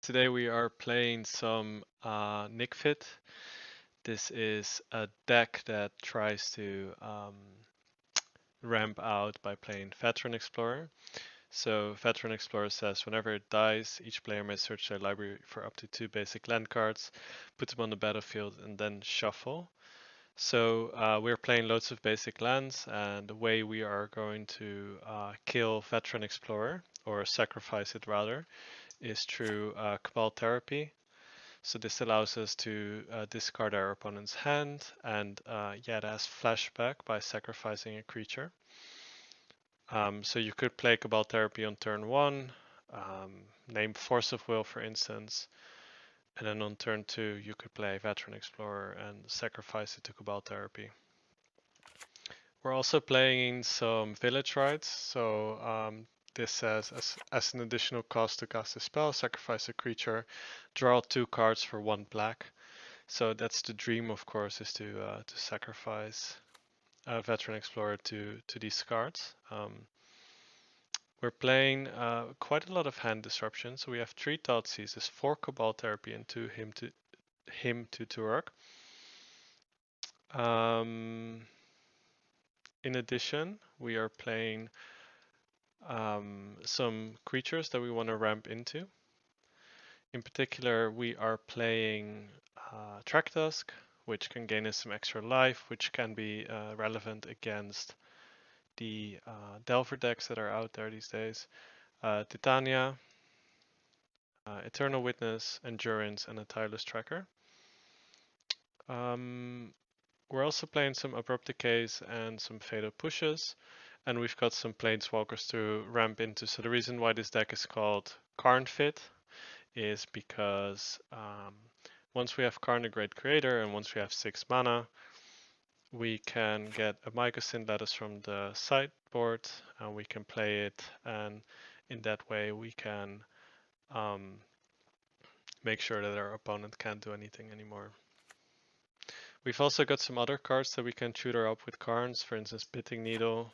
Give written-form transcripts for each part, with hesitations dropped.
Today we are playing some Nic Fit. This is a deck that tries to ramp out by playing Veteran Explorer. So Veteran Explorer says whenever it dies, each player may search their library for up to 2 basic land cards, put them on the battlefield, and then shuffle. So we're playing loads of basic lands, and the way we are going to kill Veteran Explorer, or sacrifice it rather, is through Cabal Therapy. So this allows us to discard our opponent's hand, and yeah, it has flashback by sacrificing a creature. So you could play Cabal Therapy on turn 1, name Force of Will for instance, and then on turn 2 you could play Veteran Explorer and sacrifice it to Cabal Therapy. We're also playing some Village Rites, so this says as an additional cost to cast a spell, sacrifice a creature, draw 2 cards for 1 black. So that's the dream, of course, is to sacrifice a Veteran Explorer to these cards. We're playing quite a lot of hand disruption. So we have 3 Thoughtseizes, 4 Cabal Therapy, and 2 Hymn to Turok. In addition, we are playing some creatures that we want to ramp into. In particular, we are playing Traktusk, which can gain us some extra life, which can be relevant against the Delver decks that are out there these days. Titania, Eternal Witness, Endurance, and a Tireless Tracker. We're also playing some Abrupt Decays and some Fatal Pushes, and we've got some Planeswalkers to ramp into. So the reason why this deck is called Karn Fit is because once we have Karn the Great Creator and once we have 6 mana, we can get a Mycosynth Lattice from the sideboard and we can play it, and in that way we can make sure that our opponent can't do anything anymore. We've also got some other cards that we can tutor up with Karns, for instance Pitting Needle,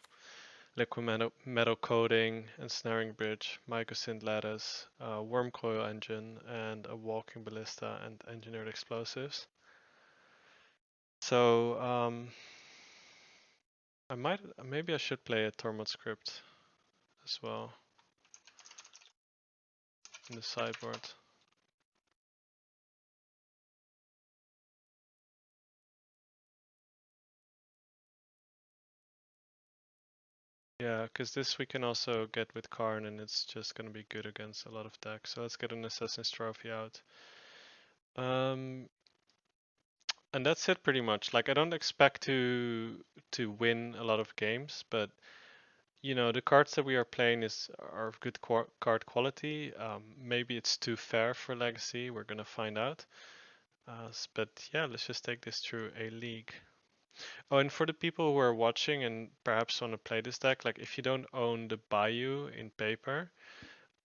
Liquid Metal Coating, Ensnaring Bridge, Mycosynth Lattice, Worm Coil Engine, and a Walking Ballista and Engineered Explosives. So maybe I should play a Tormod Script as well in the sideboard. Yeah, because this we can also get with Karn and it's just going to be good against a lot of decks. So let's get an Assassin's Trophy out. And that's it pretty much. Like I don't expect to win a lot of games, but you know the cards that we are playing are of good card quality. Maybe it's too fair for Legacy. We're gonna find out. But yeah, let's just take this through a league. Oh, and for the people who are watching and perhaps want to play this deck, like if you don't own the Bayou in paper,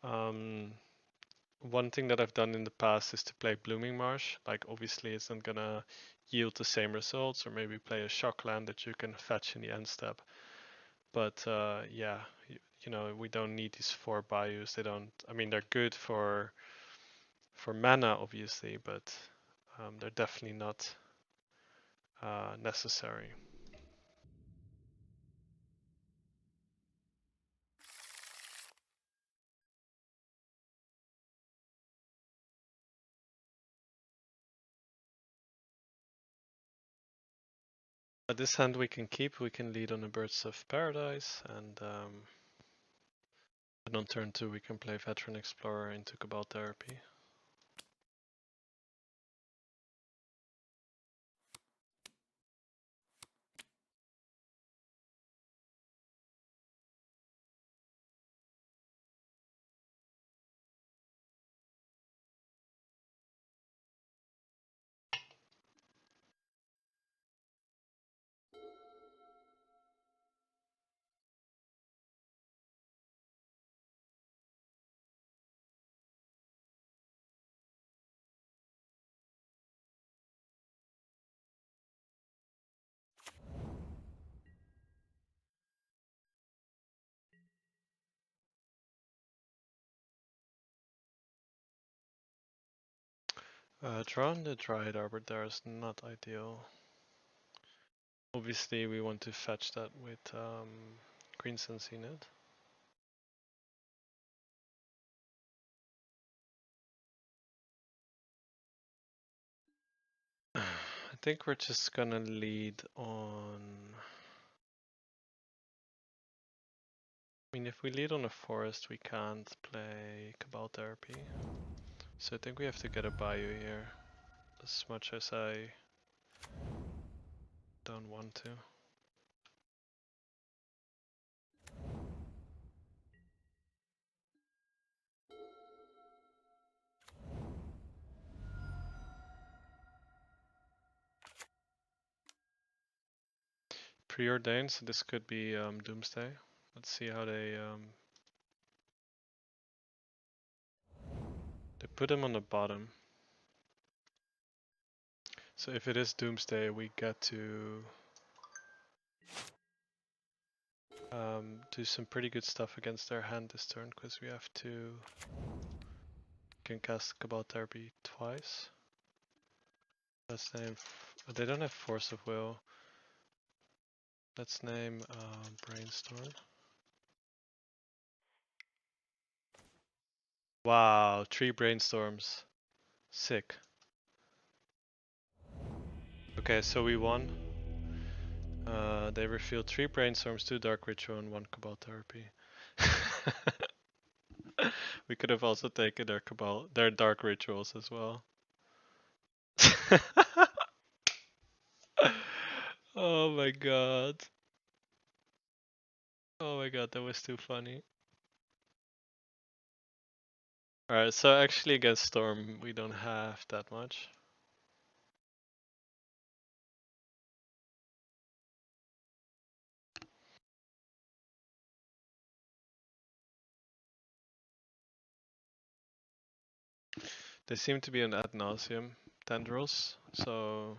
one thing that I've done in the past is to play Blooming Marsh. Like obviously it's not gonna yield the same results, or maybe play a shock land that you can fetch in the end step. But yeah, you know, we don't need these 4 Bayous. They don't. I mean, they're good for mana, obviously, but they're definitely not necessary. This hand we can keep. We can lead on the Birds of Paradise, and on turn 2 we can play Veteran Explorer into Cabal Therapy. Drawing the Dryad Arbor there is not ideal. Obviously we want to fetch that with Green Sense Unit. I think we're just gonna lead on... I mean, if we lead on a forest, we can't play Cabal Therapy. So I think we have to get a Bayou here, as much as I don't want to. Preordained, so this could be Doomsday. Let's see how they put him on the bottom. So if it is Doomsday, we get to do some pretty good stuff against their hand this turn, because we have to can cast Cabal Therapy twice. Let's name. They don't have Force of Will. Let's name Brainstorm. Wow, 3 Brainstorms. Sick. Okay, so we won. They revealed 3 Brainstorms, 2 Dark Ritual, and 1 Cabal Therapy. We could have also taken their Dark Rituals as well. Oh my god. Oh my god, that was too funny. Alright, so actually against Storm we don't have that much. They seem to be an ad nauseum tendrils, so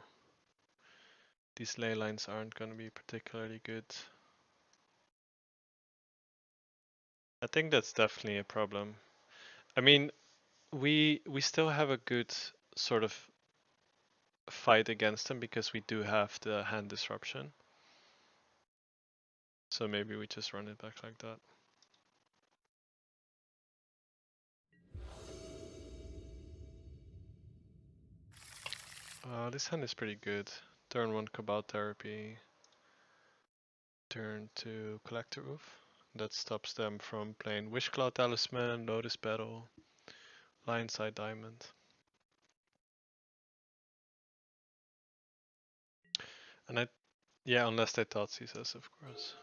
these ley lines aren't going to be particularly good. I think that's definitely a problem. I mean, we still have a good sort of fight against them because we do have the hand disruption. So maybe we just run it back like that. This hand is pretty good. Turn 1 Cabal Therapy. Turn 2 Collector Roof. That stops them from playing Wish Cloud Talisman, Lotus Battle, Lionside Diamond. And yeah, unless they Thoughtseize us, of course.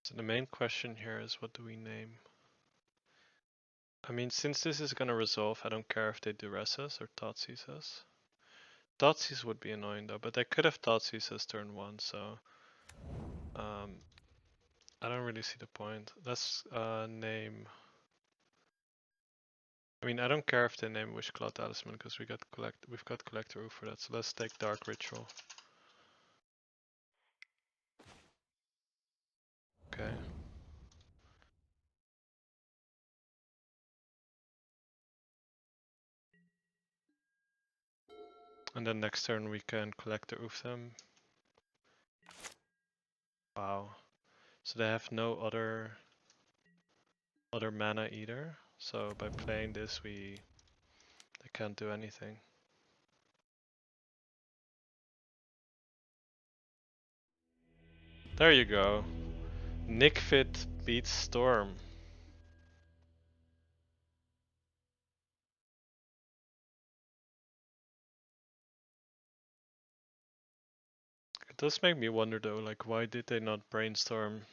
So the main question here is, what do we name? I mean, since this is gonna resolve, I don't care if they duress us or Thoughtseize us. Thoughtseize would be annoying though, but they could have Thoughtseized us turn 1, so I don't really see the point. Let's name. I mean, I don't care if they name Wish Cloud Talisman because we've got Collector Roof for that. So let's take Dark Ritual. Okay. And then next turn we can Collector Roof them. Wow. So they have no other mana either. So by playing this, they can't do anything. There you go. Nic Fit beats Storm. It does make me wonder though, like why did they not brainstorm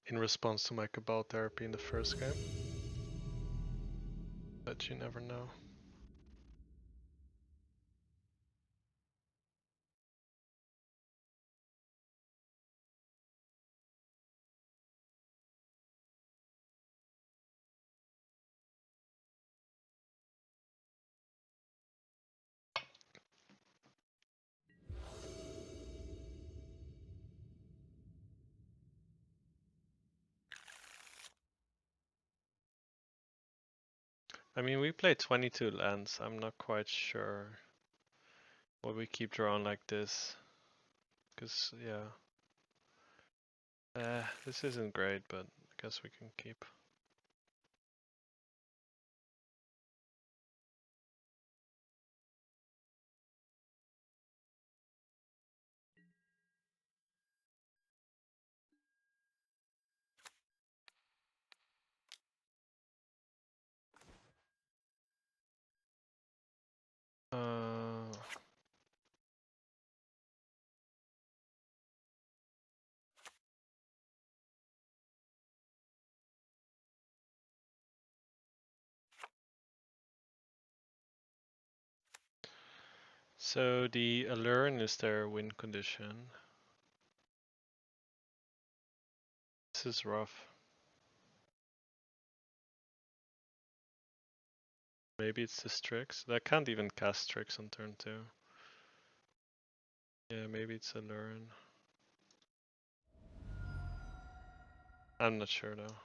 in response to my Cabal Therapy in the first game? But you never know. I mean, we play 22 lands. I'm not quite sure why we keep drawing like this. Cause yeah, this isn't great, but I guess we can keep. Uh, so the Alluren is their win condition. This is rough. Maybe it's the Strix. That can't even cast Strix on turn 2. Yeah, maybe it's Alluren. I'm not sure though.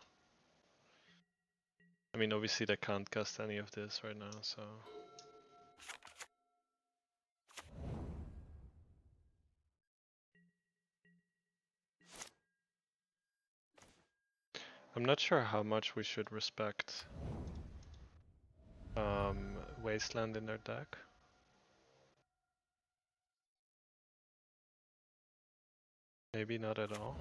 I mean, obviously they can't cast any of this right now, so. I'm not sure how much we should respect Wasteland in their deck. Maybe not at all.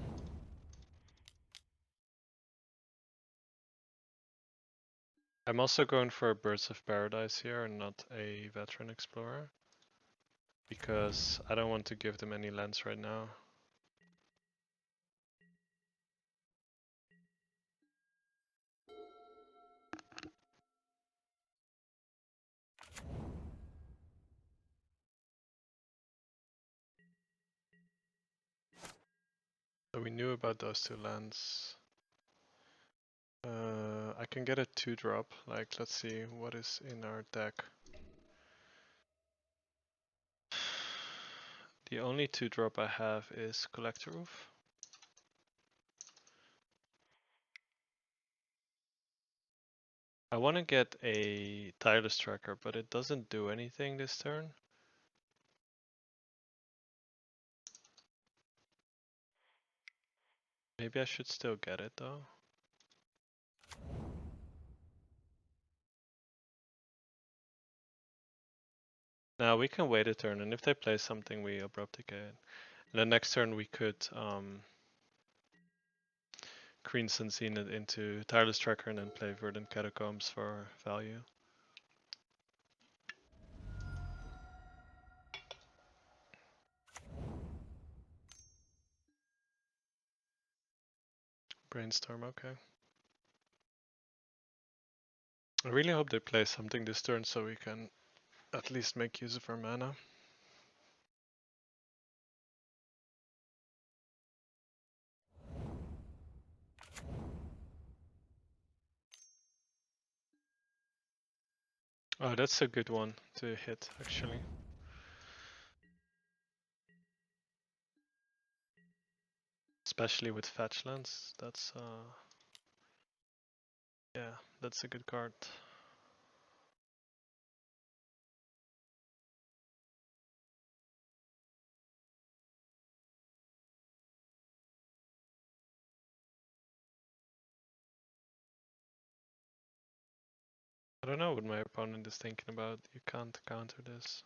I'm also going for a Birds of Paradise here and not a Veteran Explorer. Because I don't want to give them any lands right now. So we knew about those 2 lands. I can get a 2-drop. Like, let's see what is in our deck. The only 2-drop I have is Collector Roof. I want to get a Tireless Tracker, but it doesn't do anything this turn. Maybe I should still get it though. Now we can wait a turn, and if they play something, we Abrupt Decay. And the next turn we could Crimson Zenith into Tireless Tracker and then play Verdant Catacombs for value. Brainstorm, okay. I really hope they play something this turn so we can at least make use of our mana. Oh, that's a good one to hit, actually. Especially with fetch lands, that's yeah, that's a good card. I don't know what my opponent is thinking about. You can't counter this.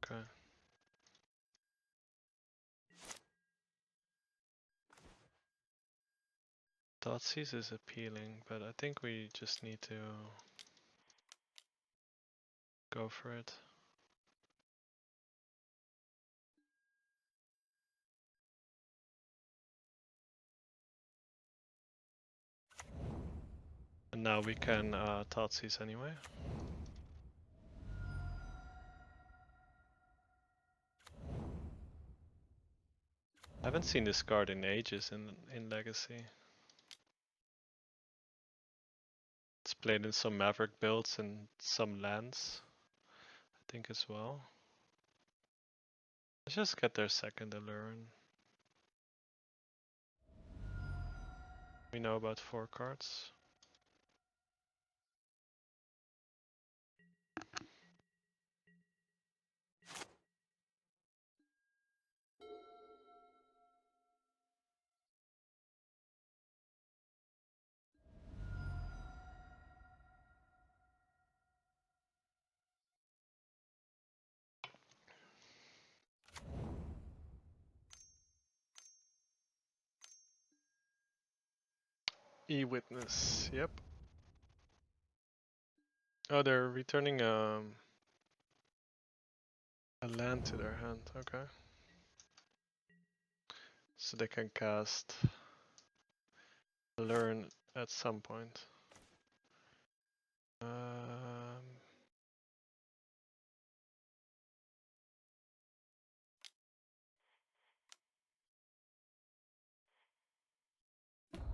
Okay. Thoughtseize is appealing, but I think we just need to go for it. And now we can Thoughtseize anyway. I haven't seen this card in ages in Legacy. It's played in some Maverick builds and some lands, I think as well. Let's just get their second Alluren. We know about 4 cards. E-Witness, yep. Oh, they're returning a land to their hand, okay. So they can cast Alluren at some point.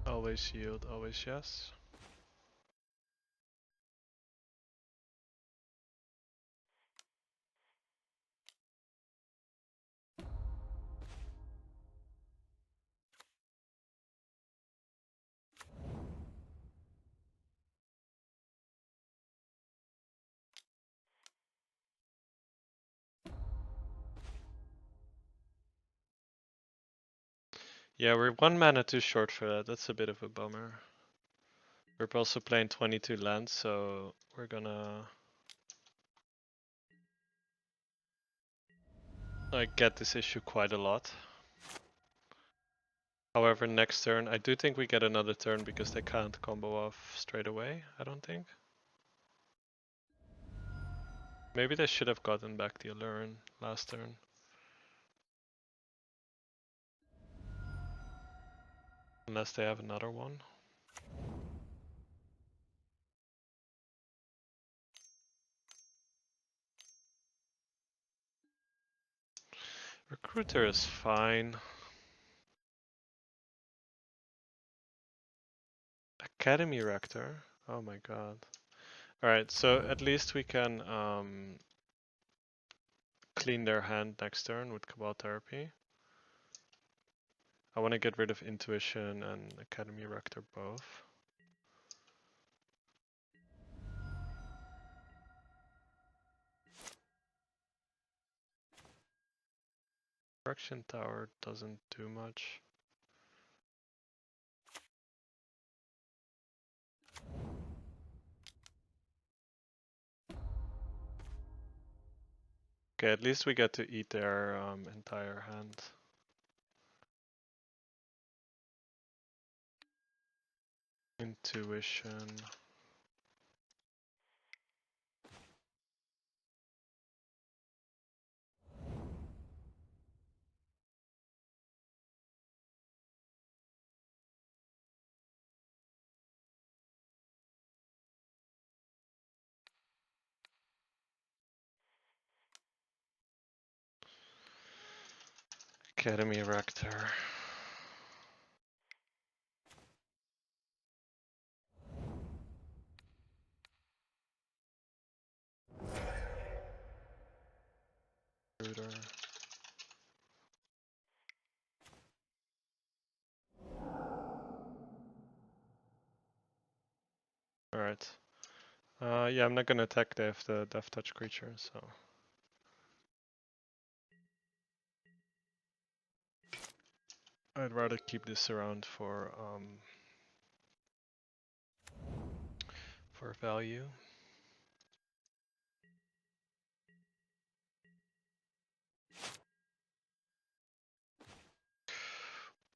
Always yield, always yes. Yeah, we're 1 mana too short for that. That's a bit of a bummer. We're also playing 22 lands, so we're gonna like get this issue quite a lot. However, next turn, I do think we get another turn because they can't combo off straight away, I don't think. Maybe they should have gotten back the Alluren last turn. Unless they have another one. Recruiter is fine. Academy Rector? Oh my god. Alright, so at least we can clean their hand next turn with Cabal Therapy. I want to get rid of Intuition and Academy Rector both. Correction Tower doesn't do much. Okay, at least we get to eat their entire hand. Intuition. Academy Rector. Recruiter. Alright. Yeah, I'm not gonna attack the Death Touch creature, so. I'd rather keep this around for value.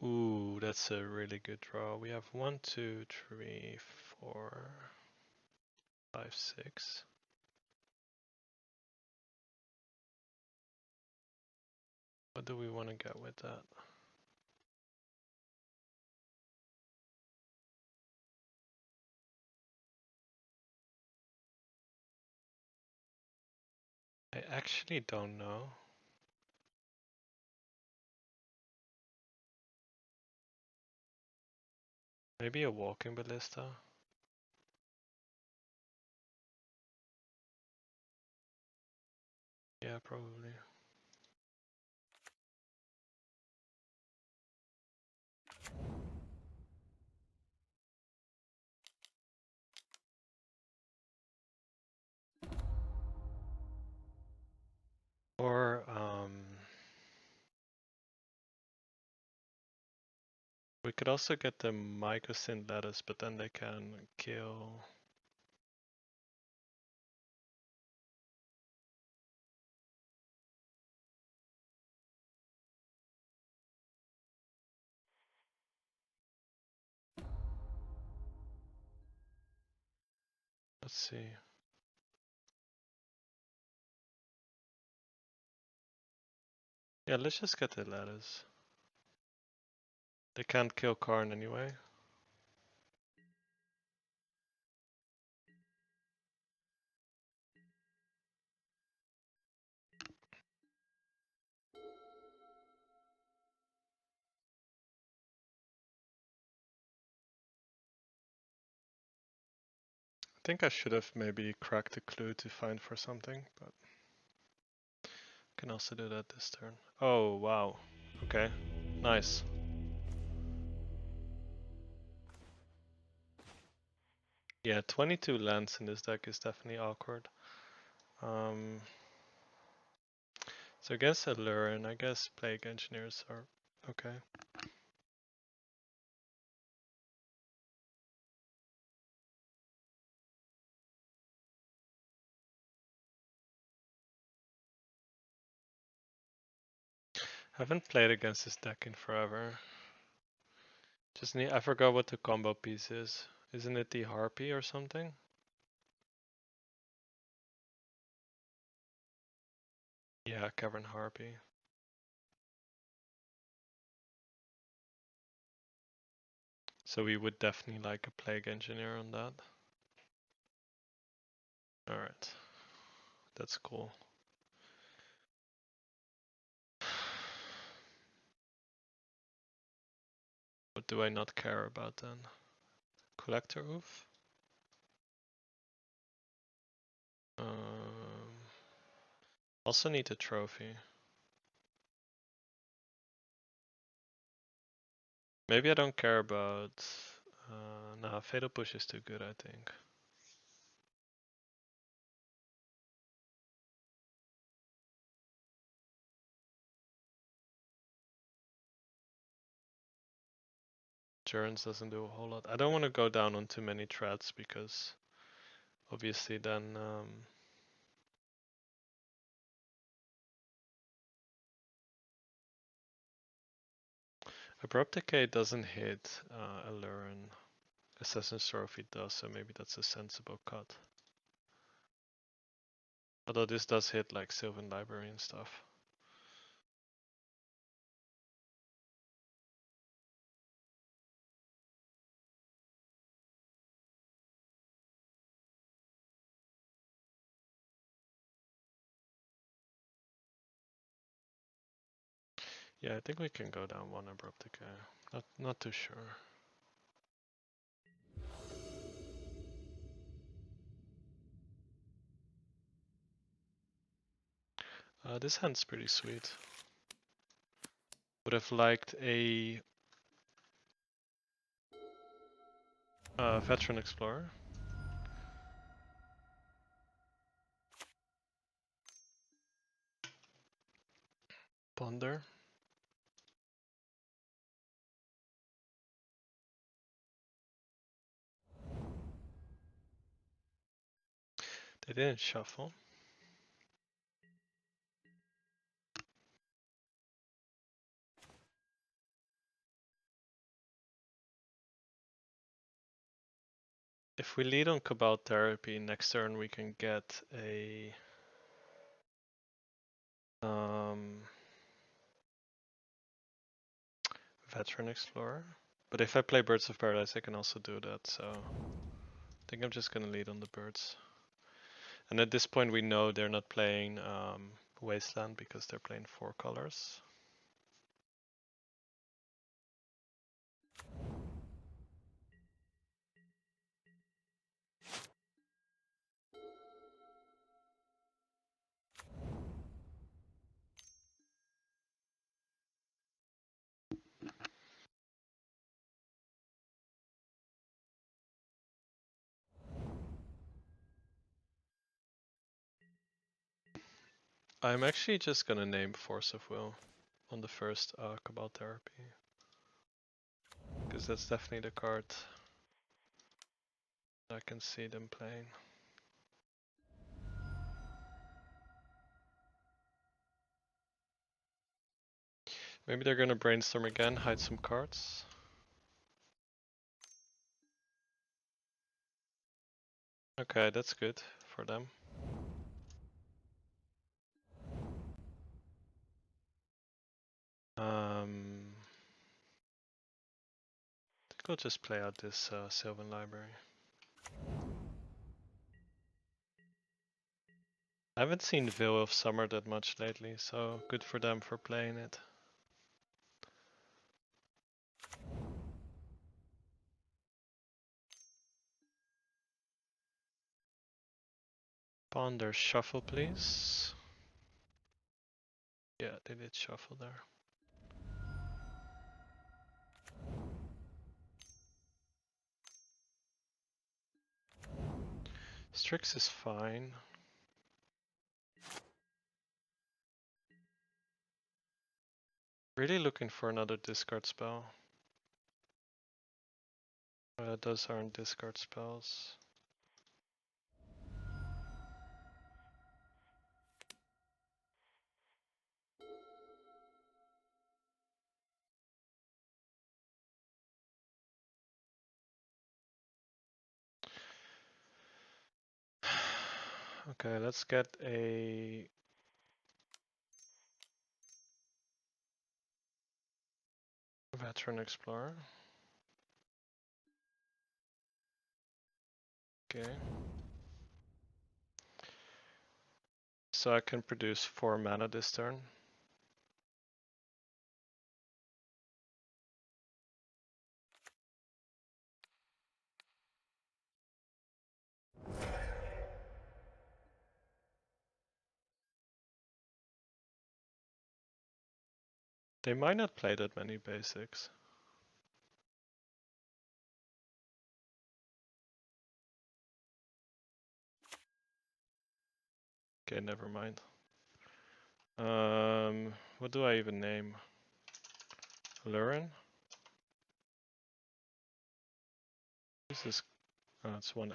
Ooh, that's a really good draw. We have 1, 2, 3, 4, 5, 6. What do we want to get with that? I actually don't know. Maybe a Walking Ballista? Yeah, probably. Or we could also get the Mycosynth Lettuce, but then they can kill. Let's see. Yeah, let's just get the lattice. They can't kill Karn anyway. I think I should have maybe cracked a clue to find for something, but can also do that this turn. Oh, wow. Okay, nice. Yeah, 22 lands in this deck is definitely awkward. So against Alluren, I guess Plague Engineers are okay. Haven't played against this deck in forever. Just need, I forgot what the combo piece is. Isn't it the Harpy or something? Yeah, Cavern Harpy. So we would definitely like a Plague Engineer on that. Alright. That's cool. What do I not care about then? Collector Oof? Also need a trophy. Maybe I don't care about... nah, Fatal Push is too good, I think. Jurens doesn't do a whole lot. I don't want to go down on too many threats because obviously then Abrupt Decay doesn't hit Alluren. Assassin's Trophy does, so maybe that's a sensible cut. Although this does hit like Sylvan Library and stuff. Yeah, I think we can go down one Abrupt Decay. Not too sure. This hand's pretty sweet. Would have liked a Veteran Explorer. Ponder. They didn't shuffle. If we lead on Cabal Therapy, next turn we can get a Veteran Explorer. But if I play Birds of Paradise, I can also do that, so I think I'm just gonna lead on the birds. And at this point we know they're not playing Wasteland because they're playing 4 colors. I'm actually just gonna name Force of Will on the first Cabal Therapy. Because that's definitely the card I can see them playing. Maybe they're gonna brainstorm again, hide some cards. Okay, that's good for them. I think I'll just play out this Sylvan library. I haven't seen Veil of Summer that much lately, so good for them for playing it. Ponder shuffle, please. Yeah, they did shuffle there. Strix is fine. Really looking for another discard spell. Those aren't discard spells. Okay, let's get a Veteran Explorer. Okay. So I can produce 4 mana this turn. They might not play that many basics. Okay, never mind. What do I even name? Alluren? This is it's 1L.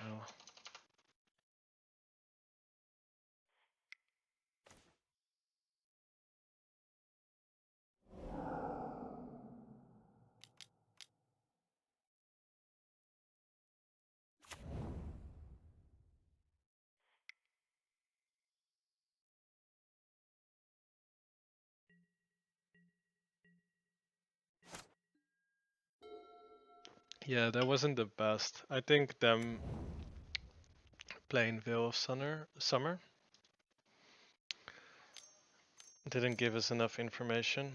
Yeah, that wasn't the best. I think them playing Veil of Summer didn't give us enough information.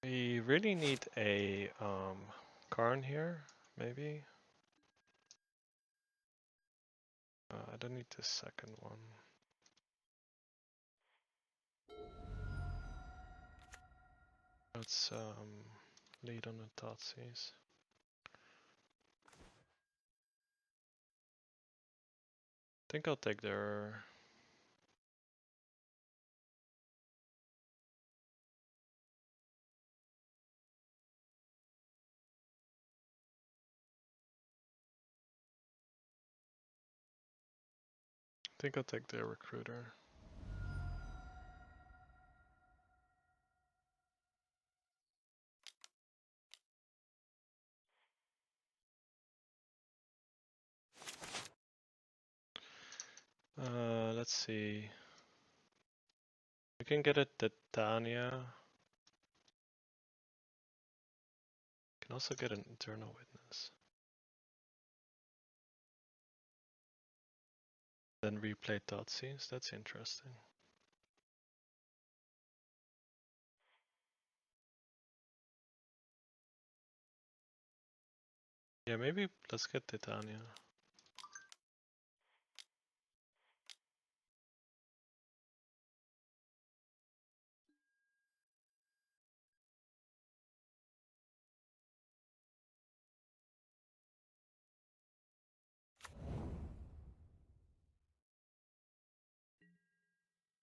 We really need a Karn here, maybe. I don't need the second one. Let's lead on the Thoughtseize. I think I'll take their... I think I'll take their Recruiter. Let's see. We can get a Titania. Can also get an Eternal Witness. Then replay Thoughtseize. That's interesting. Yeah, maybe let's get Titania.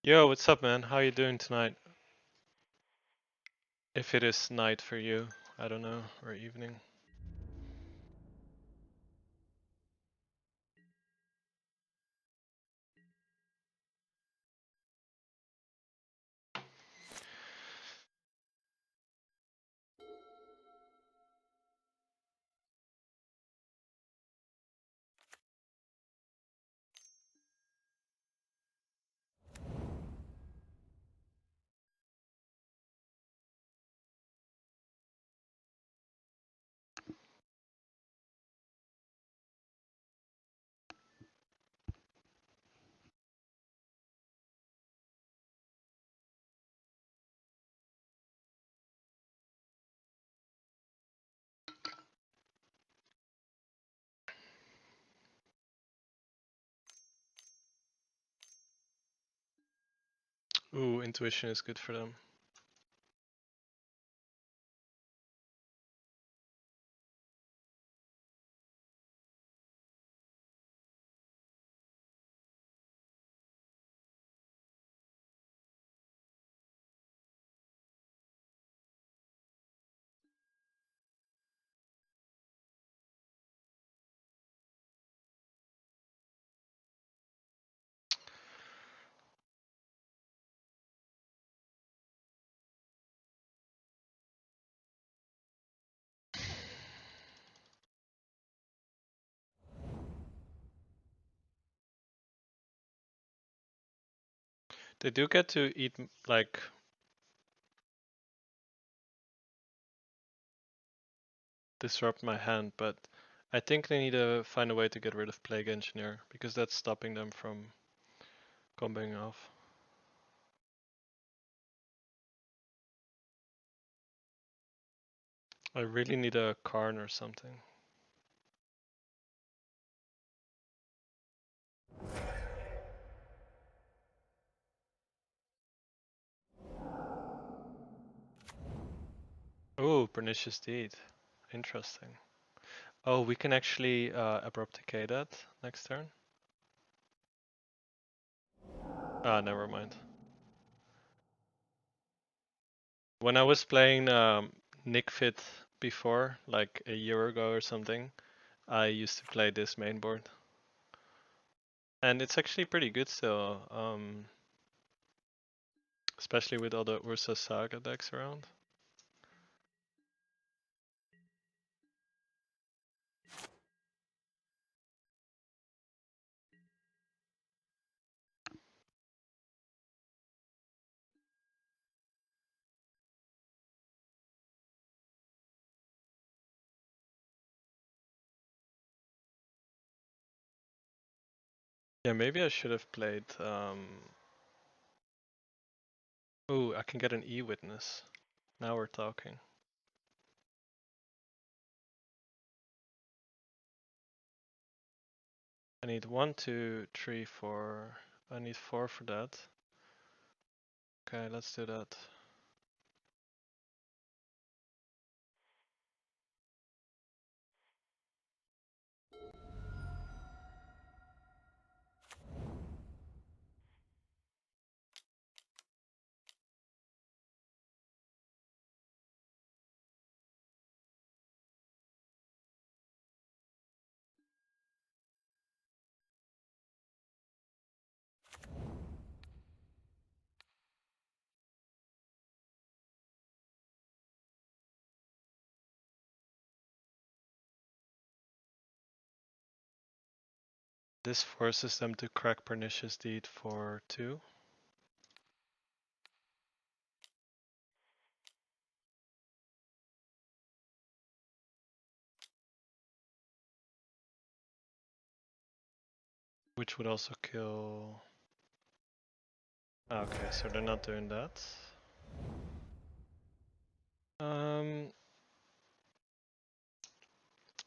Yo, what's up, man? How you doing tonight? If it is night for you, I don't know, or evening. Ooh, intuition is good for them. They do get to eat, like, disrupt my hand, but I think they need to find a way to get rid of Plague Engineer, because that's stopping them from comboing off. I really need a Karn or something. Oh, Pernicious Deed. Interesting. Oh, we can actually Abrupt Decay that next turn? Ah, never mind. When I was playing Nic Fit before, like a year ago or something, I used to play this main board. And it's actually pretty good still, especially with all the Ursa Saga decks around. Yeah, maybe I should have played... Oh, I can get an E-Witness. Now we're talking. I need 1, 2, 3, 4. I need 4 for that. Okay, let's do that. This forces them to crack Pernicious Deed for 2. Which would also kill... Okay, so they're not doing that.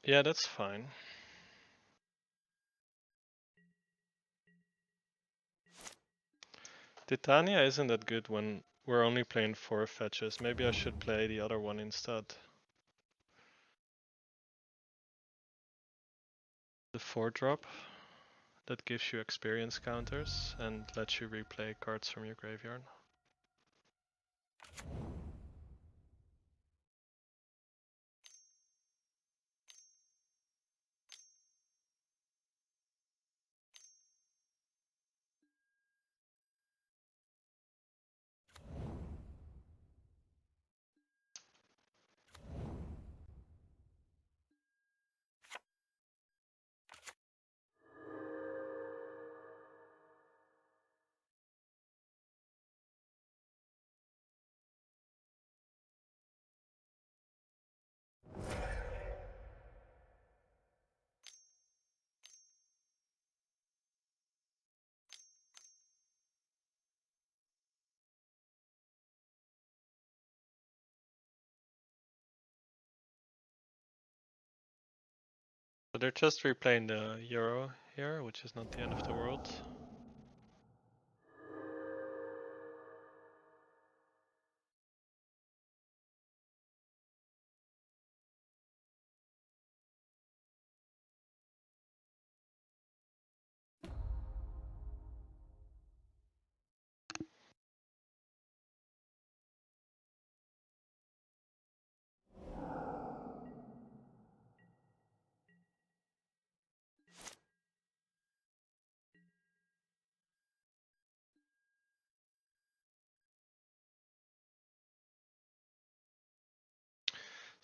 Yeah, that's fine. Titania isn't that good when we're only playing 4 fetches. Maybe I should play the other one instead. The 4 drop. that gives you experience counters and lets you replay cards from your graveyard. So they're just replaying the Euro here, which is not the end of the world.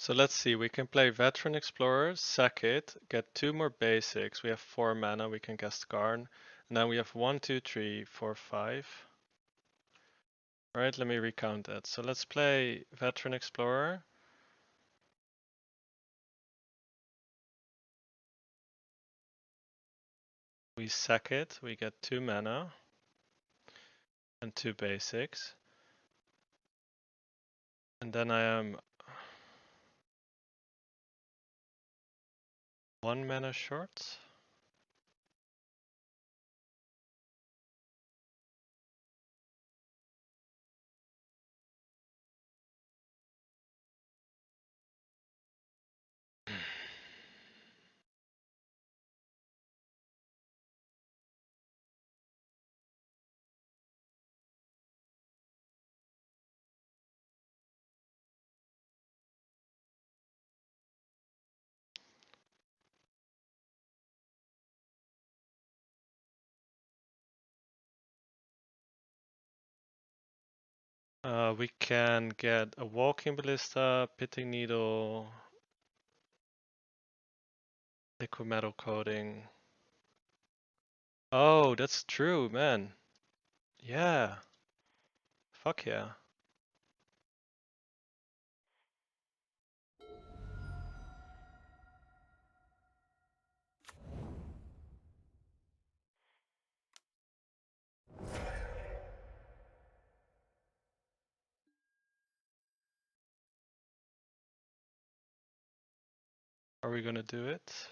So let's see, we can play Veteran Explorer, sack it, get 2 more basics. We have 4 mana, we can cast Karn. And then we have 1, 2, 3, 4, 5. Alright, let me recount that. So let's play Veteran Explorer. We sack it, we get 2 mana and 2 basics. And then I am 1 mana short. We can get a Walking Ballista, Pitting Needle, Liquid Metal Coating. Oh, that's true, man. Yeah. Fuck yeah. Are we gonna do it?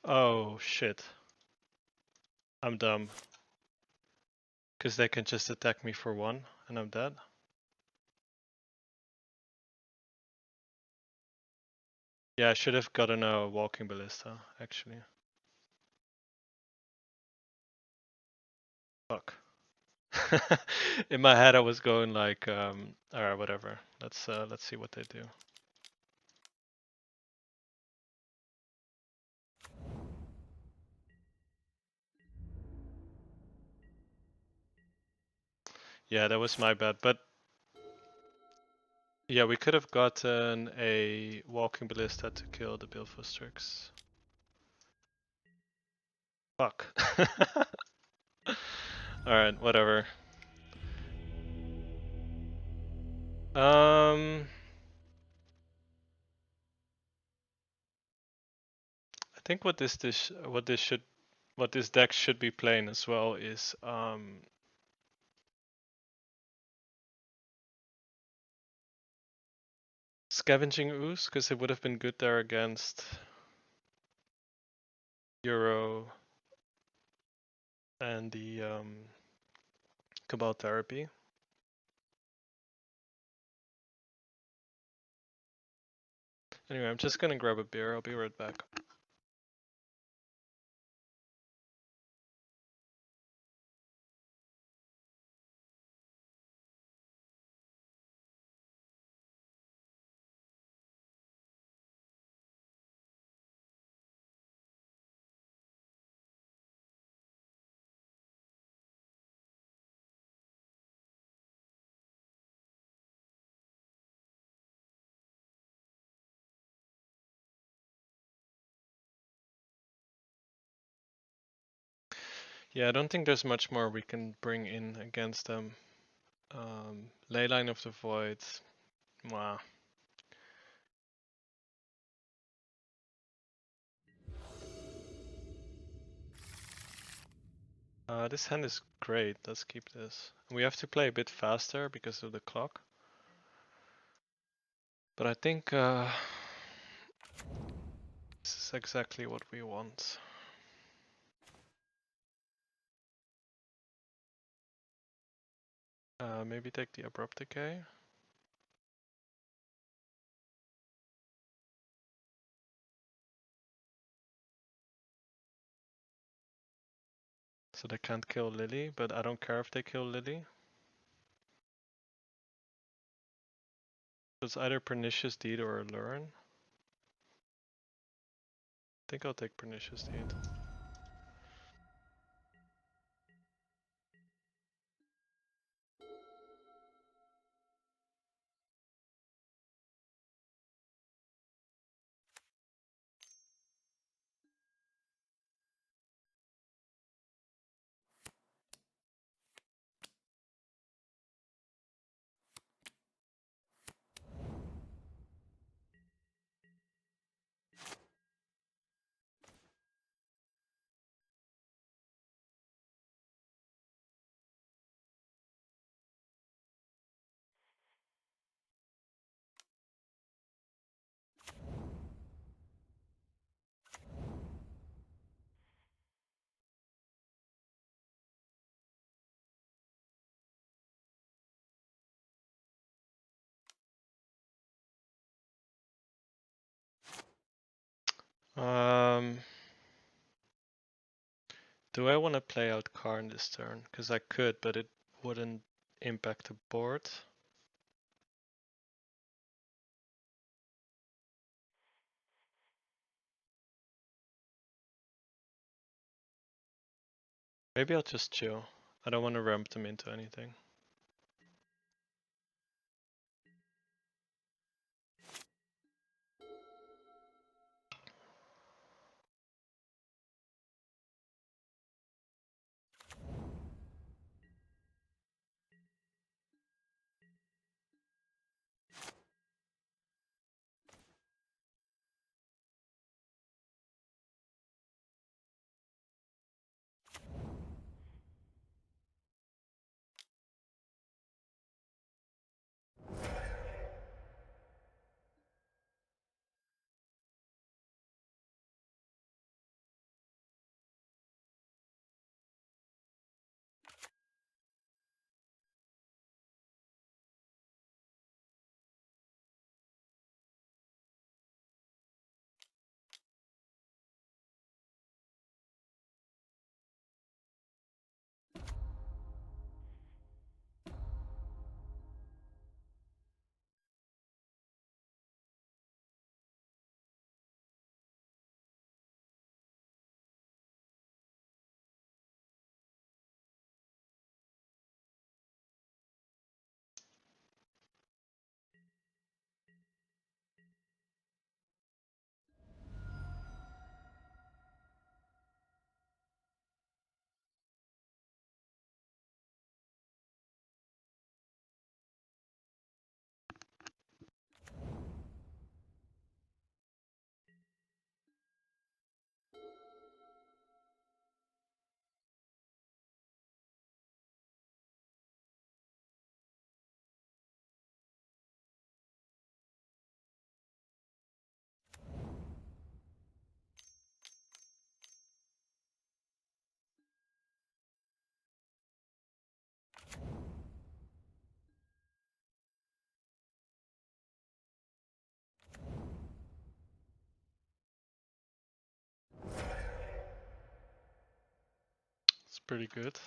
Oh shit. I'm dumb. Because they can just attack me for 1 and I'm dead. Yeah, I should have gotten a Walking Ballista, actually. Fuck. In my head I was going like, alright, whatever. Let's see what they do. Yeah, that was my bad, but yeah, we could have gotten a Walking Ballista to kill the Bilfostrix. Fuck. Alright, whatever. I think what this deck should be playing as well is Scavenging Ooze, because it would have been good there against Euro and the Cabal Therapy. Anyway, I'm just gonna grab a beer. I'll be right back. Yeah, I don't think there's much more we can bring in against them. Leyline of the Void. Wow. This hand is great. Let's keep this. We have to play a bit faster because of the clock. But I think this is exactly what we want. Maybe take the Abrupt Decay. So they can't kill Lily, but I don't care if they kill Lily. It's either Pernicious Deed or Alluren. I think I'll take Pernicious Deed. Do I want to play out Karn this turn? Because I could, but it wouldn't impact the board. Maybe I'll just chill. I don't want to ramp them into anything. pretty good.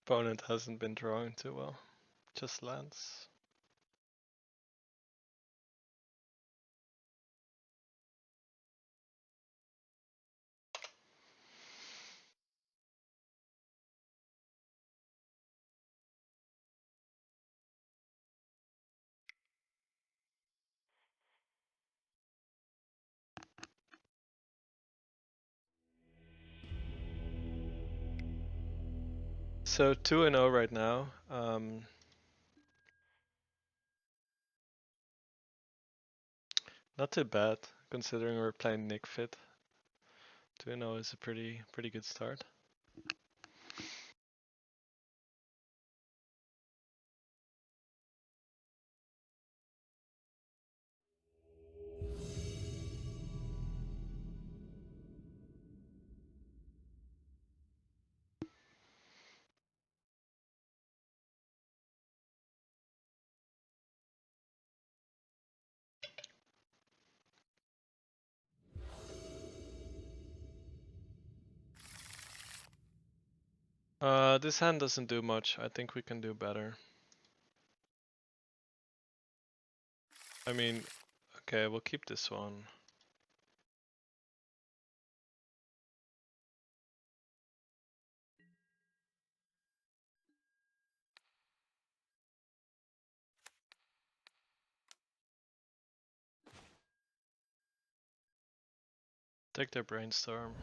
Opponent hasn't been drawing too well. Just lands. So 2-0 right now. Not too bad considering we're playing Nic Fit. 2-0 is a pretty good start. This hand doesn't do much. I think we can do better. I mean, okay, we'll keep this one. Take their brainstorm.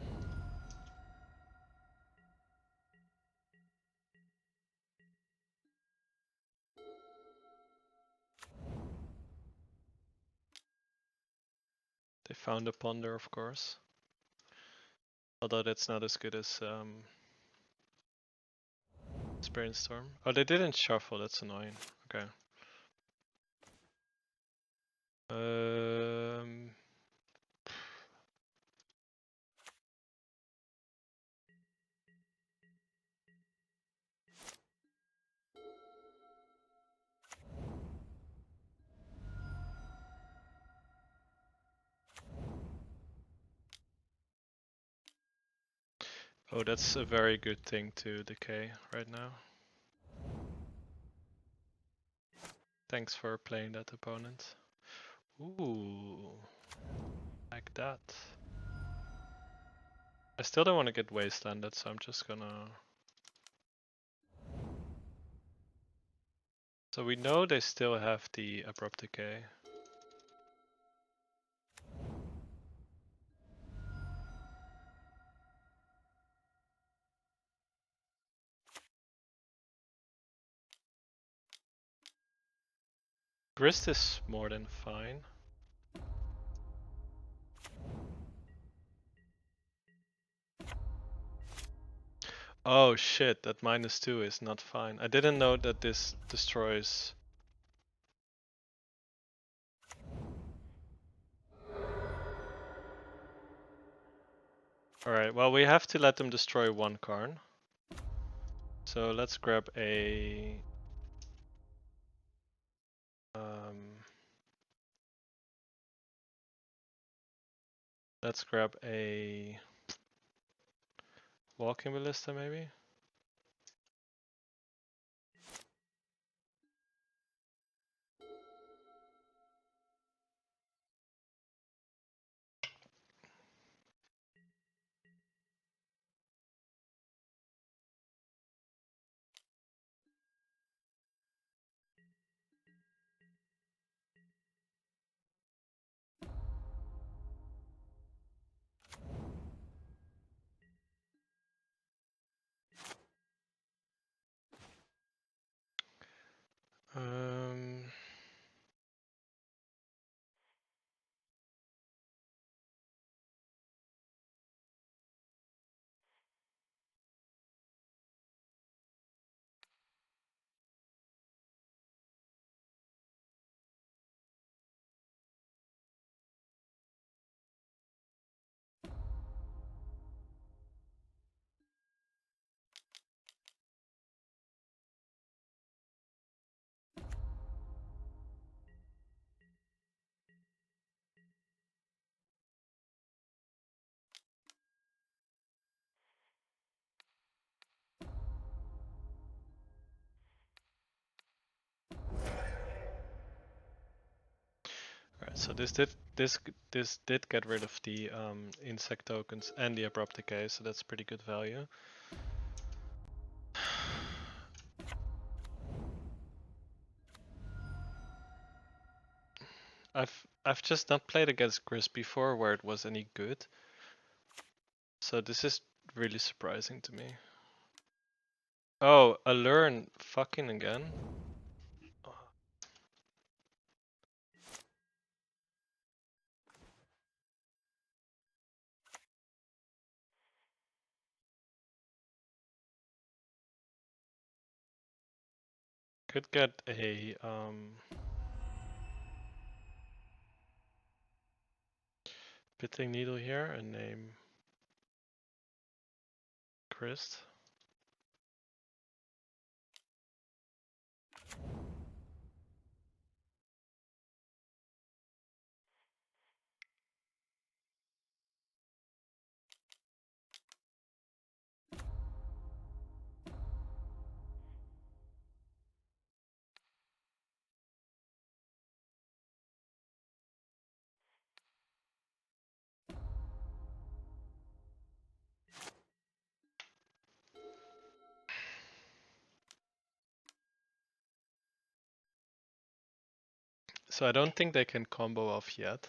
found a ponder, of course. Although that's not as good as Brainstorm. Oh, they didn't shuffle, that's annoying. Okay. Oh, that's a very good thing to decay right now. Thanks for playing that opponent. Ooh, like that. I still don't want to get wastelanded, so I'm just gonna... So we know they still have the abrupt decay. Grist is more than fine. Oh shit, that -2 is not fine. I didn't know that this destroys... Alright, well we have to let them destroy one Karn. So let's grab a... let's grab a... Walking Ballista maybe? Alright, so this did get rid of the insect tokens and the abrupt decay, so that's pretty good value. I've just not played against Grist before where it was any good. So this is really surprising to me. Oh, Alluren fucking again. Could get a Pittling Needle here and name Grist. So I don't think they can combo off yet.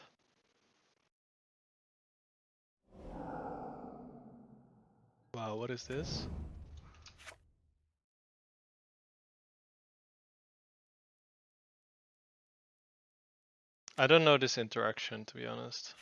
Wow, what is this? I don't know this interaction, to be honest.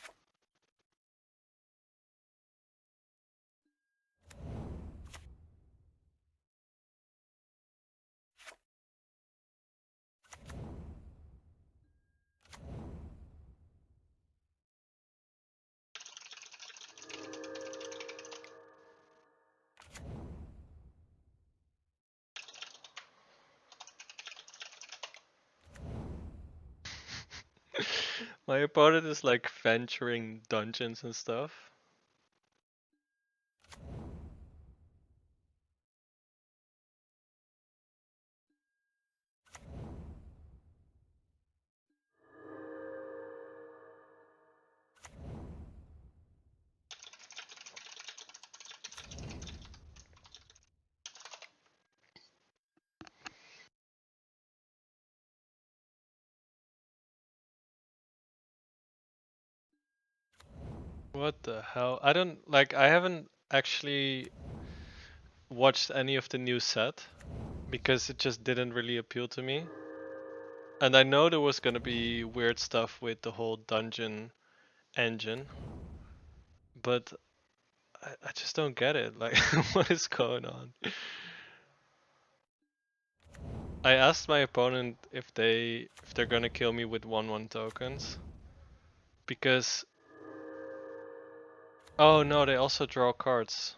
My opponent is like venturing dungeons and stuff. What the hell? I don't like. I haven't actually watched any of the new set because it just didn't really appeal to me. And I know there was gonna be weird stuff with the whole dungeon engine, but I just don't get it. Like, what is going on? I asked my opponent if they're gonna kill me with 1/1 tokens because oh no, they also draw cards.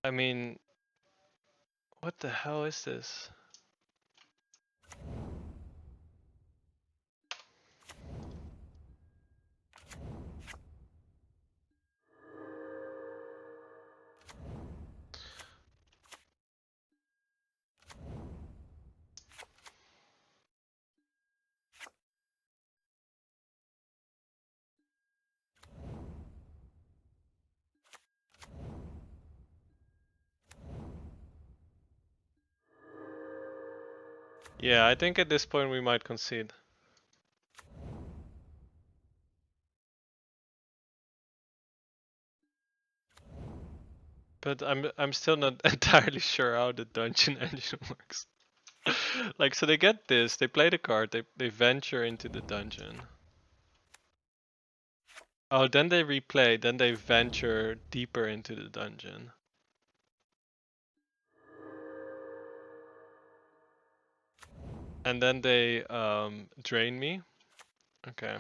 I mean, what the hell is this? Yeah, I think at this point we might concede. But I'm still not entirely sure how the dungeon engine works. Like, so they get this, they play the card, they venture into the dungeon. Oh, then they replay, then they venture deeper into the dungeon. And then they drain me. Okay.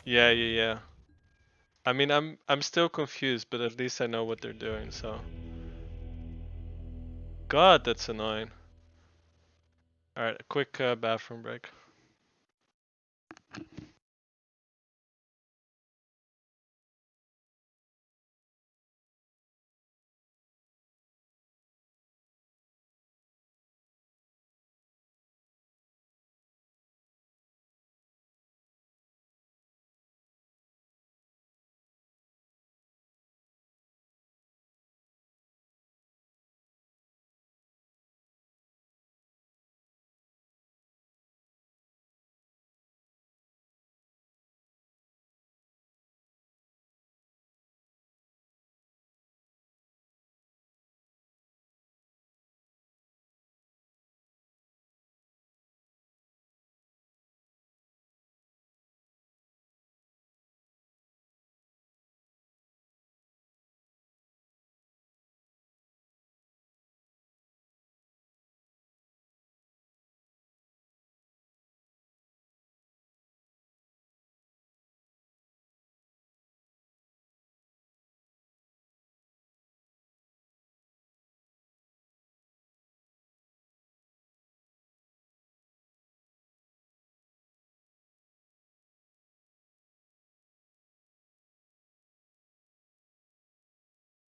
Yeah. I mean, I'm still confused, but at least I know what they're doing, so. God, that's annoying. Alright, a quick bathroom break.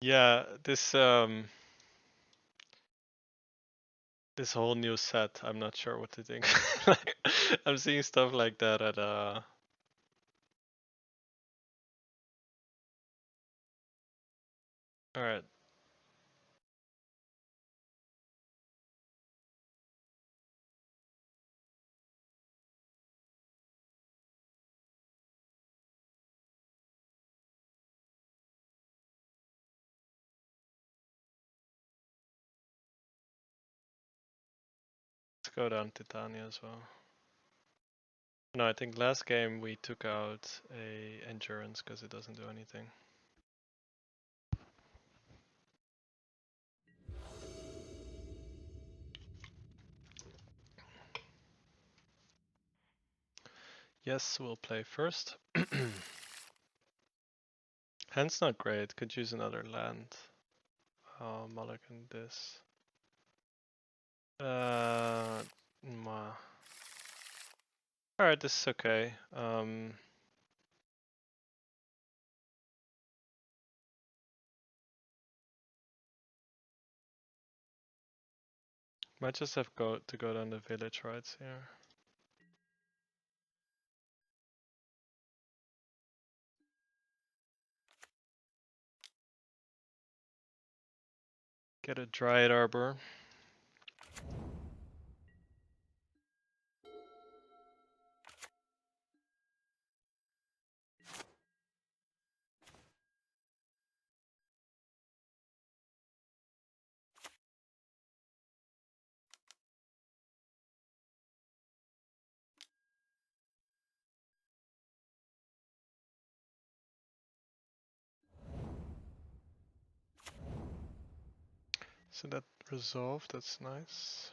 Yeah, this whole new set, I'm not sure what to think. Like, I'm seeing stuff like that at alright. Let's go down Titania as well. No, I think last game we took out a endurance because it doesn't do anything. Yes, we'll play first. Hand's not great, could use another land. Oh, mulligan this. Alright, this is okay. Might just have to go down the village rights here. Get a Dryad Arbor. So that resolved, that's nice.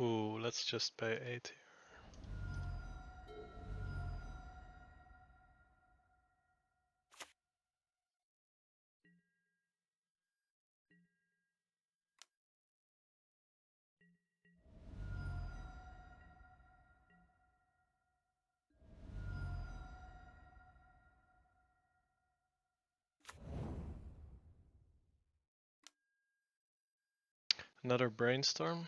Ooh, let's just pay 8 here. Another brainstorm.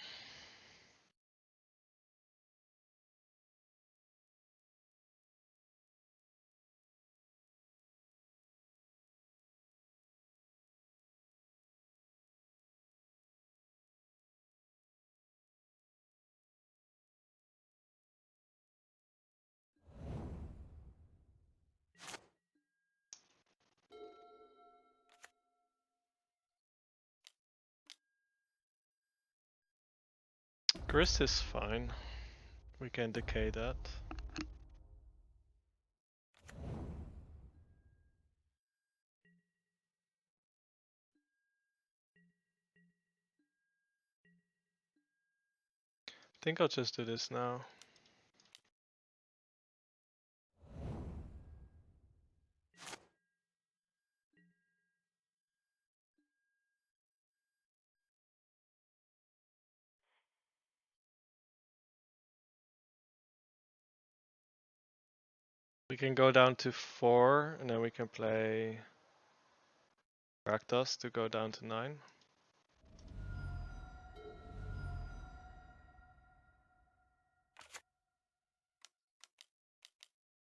Grist is fine. We can decay that. I think I'll just do this now. We can go down to 4 and then we can play Rakdos to go down to 9.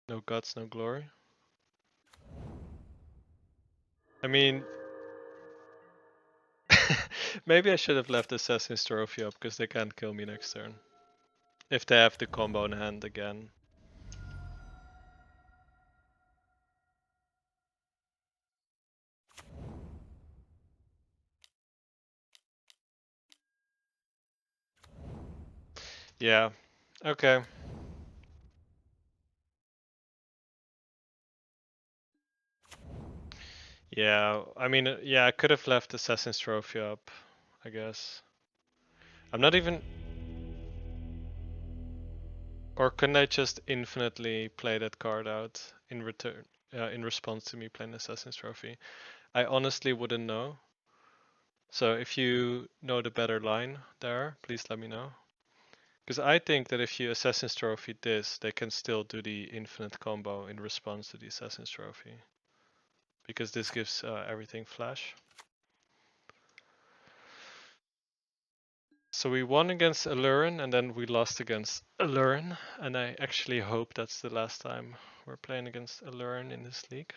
No guts, no glory. I mean, maybe I should have left Assassin's Trophy up because they can't kill me next turn. If they have the combo in hand again. Yeah, okay. Yeah, I mean, yeah, I could have left Assassin's Trophy up, I guess. I'm not even... Or couldn't I just infinitely play that card out in return, in response to me playing Assassin's Trophy? I honestly wouldn't know. So if you know the better line there, please let me know. Because I think that if you Assassin's Trophy this, they can still do the infinite combo in response to the Assassin's Trophy. Because this gives everything flash. So we won against Alluren and then we lost against Alluren. And I actually hope that's the last time we're playing against Alluren in this league.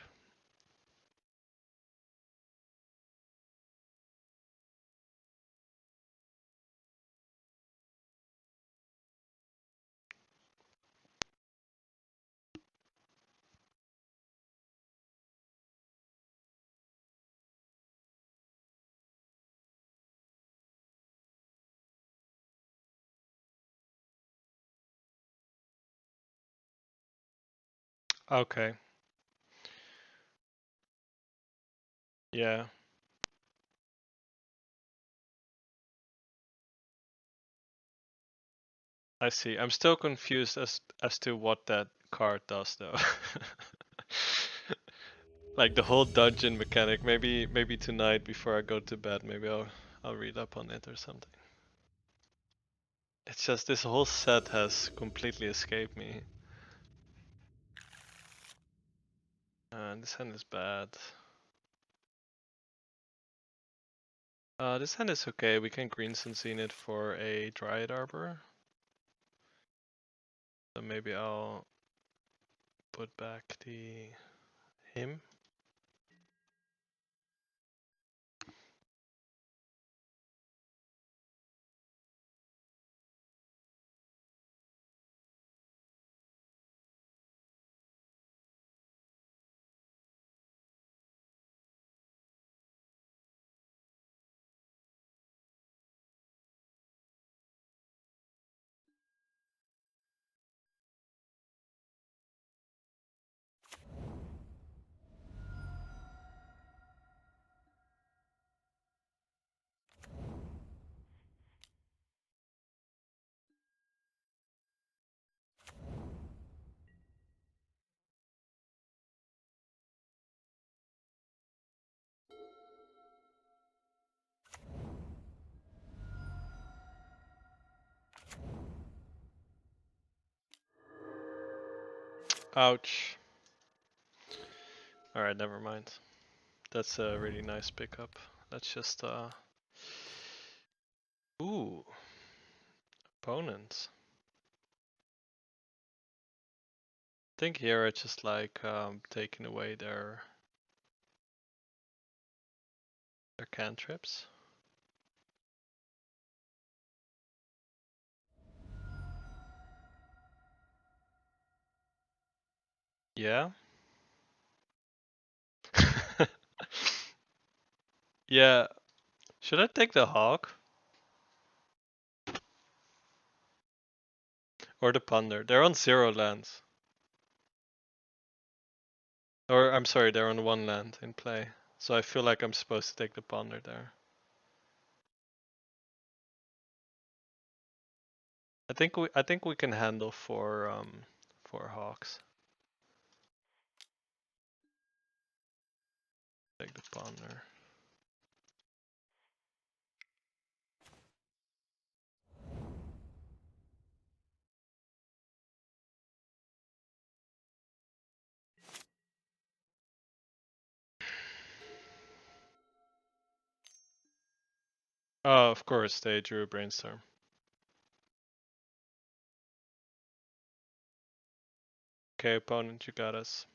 Okay. Yeah. I see. I'm still confused as to what that card does though. Like the whole dungeon mechanic. Maybe tonight before I go to bed, maybe I'll read up on it or something. It's just this whole set has completely escaped me. This hand is bad. This hand is okay. We can green Sunzine it for a Dryad Arbor. So maybe I'll put back the him. Ouch. Alright, never mind. That's a really nice pickup. Let's just ooh, opponents. I think here it's just like taking away their cantrips. Yeah. Yeah. Should I take the hawk? Or the ponder? They're on 0 lands. Or I'm sorry, they're on 1 land in play. So I feel like I'm supposed to take the ponder there. I think we can handle 4 hawks. Take the ponder. Oh, of course, they drew a brainstorm. Okay, opponent, you got us.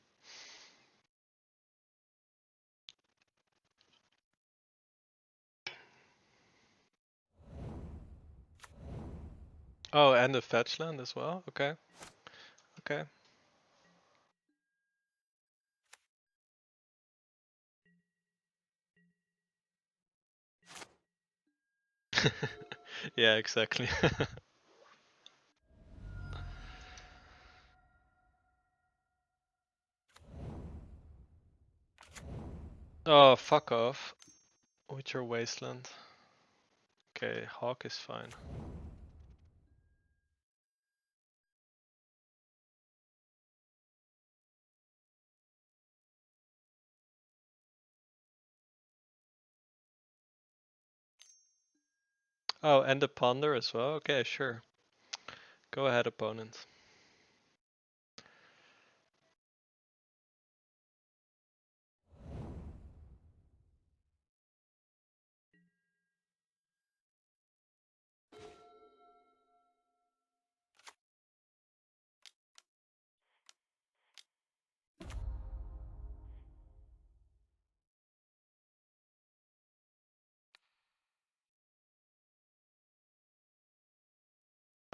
Oh, and the fetch land as well? Okay. Okay. Yeah, exactly. Oh, fuck off. With your wasteland. Okay, hawk is fine. Oh, and the ponder as well? Okay, sure. Go ahead, opponent.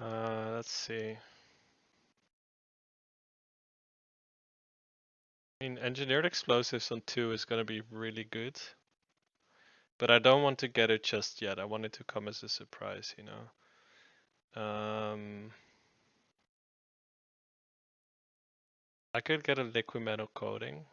Let's see. I mean, engineered explosives on 2 is gonna be really good. But I don't want to get it just yet. I want it to come as a surprise, you know. I could get a liquid metal coating.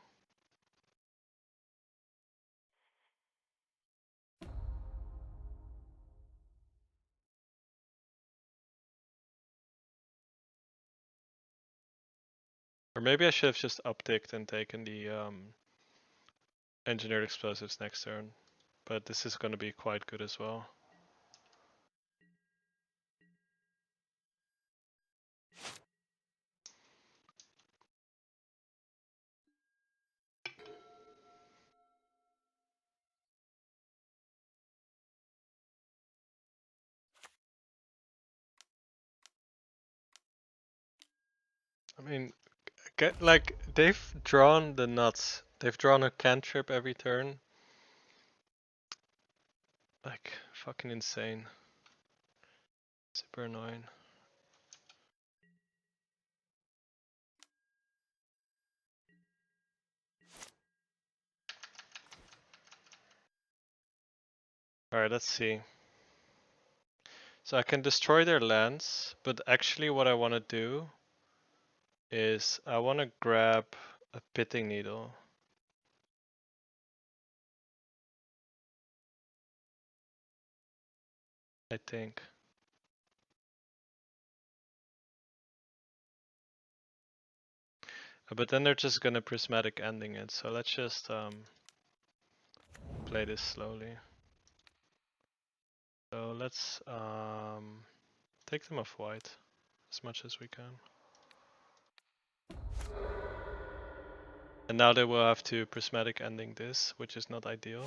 Or maybe I should have just upticked and taken the engineered explosives next turn. But this is going to be quite good as well. I mean, they've drawn the nuts. They've drawn a cantrip every turn. Like, fucking insane. Super annoying. Alright, let's see. So I can destroy their lands, but actually what I want to do is I want to grab a pitting needle. I think. But then they're just gonna prismatic ending it, so let's just play this slowly. So let's take them off white as much as we can. And now they will have to prismatic ending this, which is not ideal.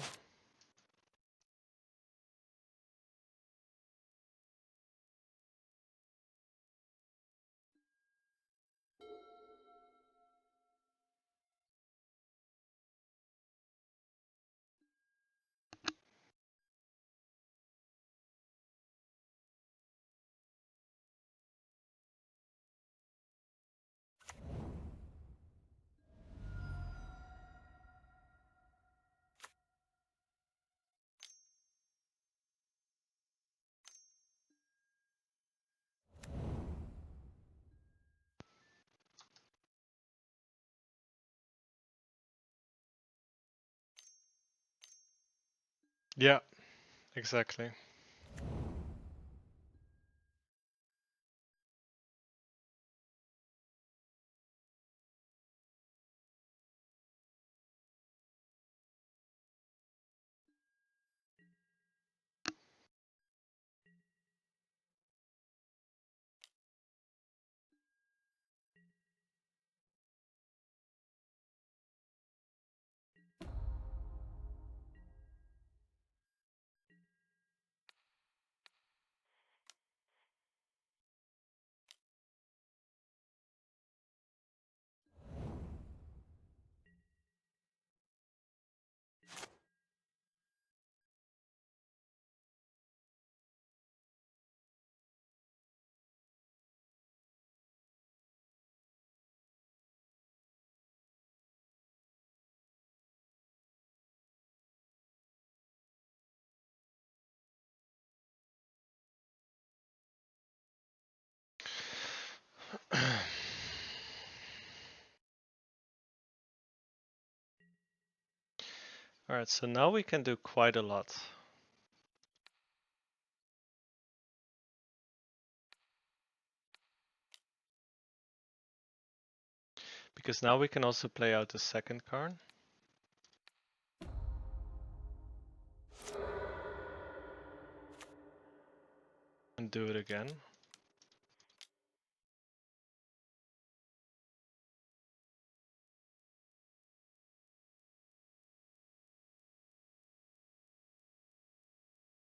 Yeah, exactly. Alright, so now we can do quite a lot. Because now we can also play out the second Karn. And do it again.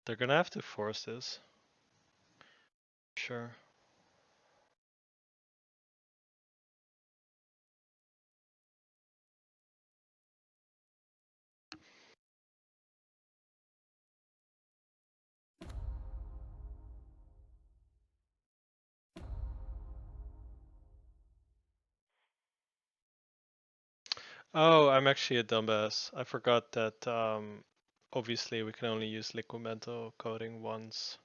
They're gonna have to force this. Sure. Oh, I'm actually a dumbass. I forgot that obviously we can only use liquid metal coating once.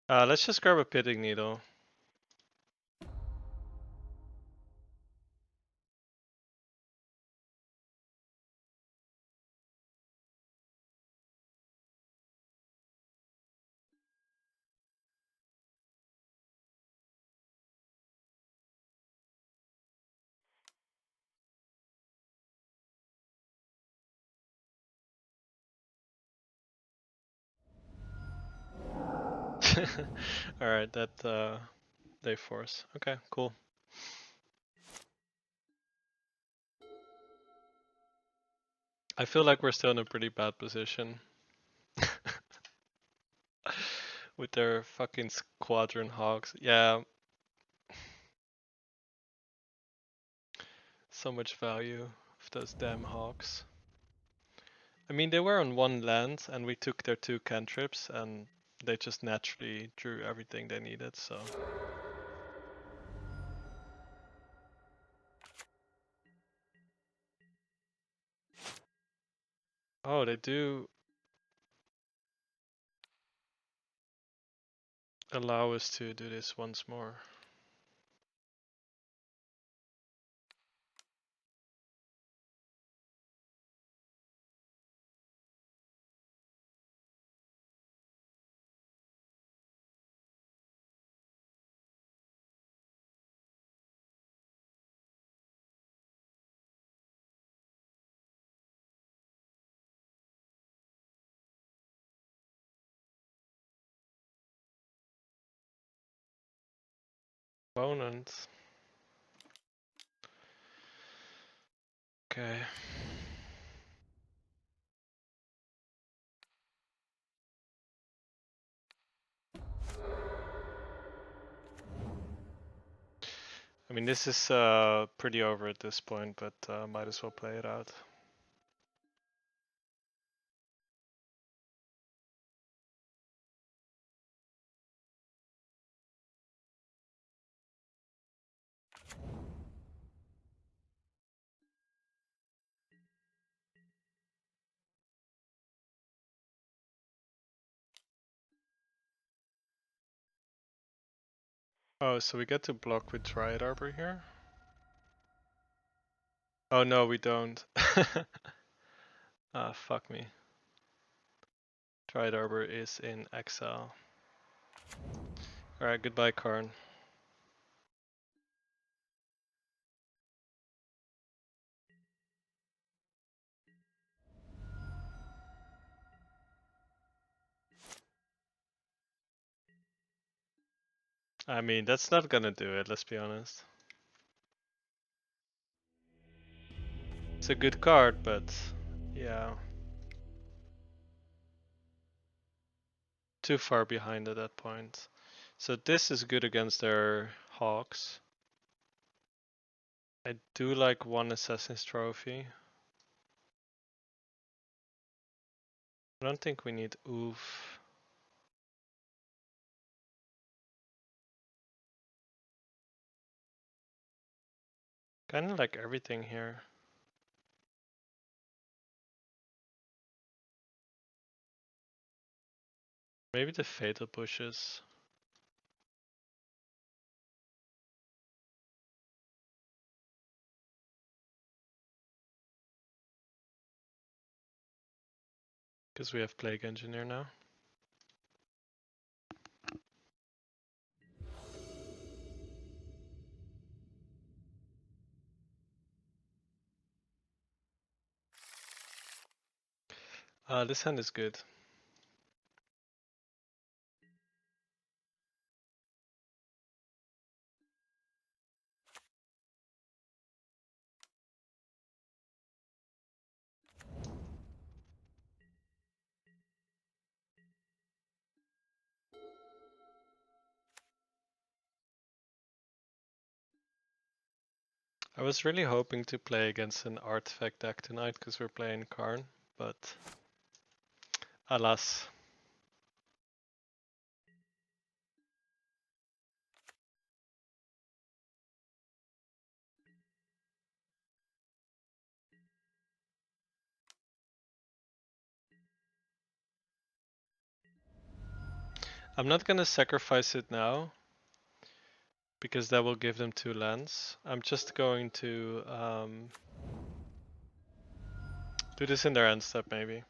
Let's just grab a pitting needle. Alright, that they force. Okay, cool. I feel like we're still in a pretty bad position. With their fucking squadron hogs. Yeah. So much value of those damn hogs. I mean, they were on one land and we took their 2 cantrips and they just naturally drew everything they needed, so. Oh, they do allow us to do this once more. Opponent. Okay. I mean, this is pretty over at this point, but might as well play it out. Oh, so we get to block with Triad Arbor here? Oh no, we don't. Ah, fuck me. Triad Arbor is in exile. Alright, goodbye, Karn. I mean, that's not gonna do it, let's be honest. It's a good card, but yeah. Too far behind at that point. So this is good against their Hawks. I do like one Assassin's Trophy. I don't think we need Oof. Kinda like everything here. Maybe the Fatal Bushes. Because we have Plague Engineer now. This hand is good. I was really hoping to play against an artifact deck tonight because we're playing Karn, but alas. I'm not gonna sacrifice it now because that will give them 2 lands. I'm just going to do this in their end step maybe.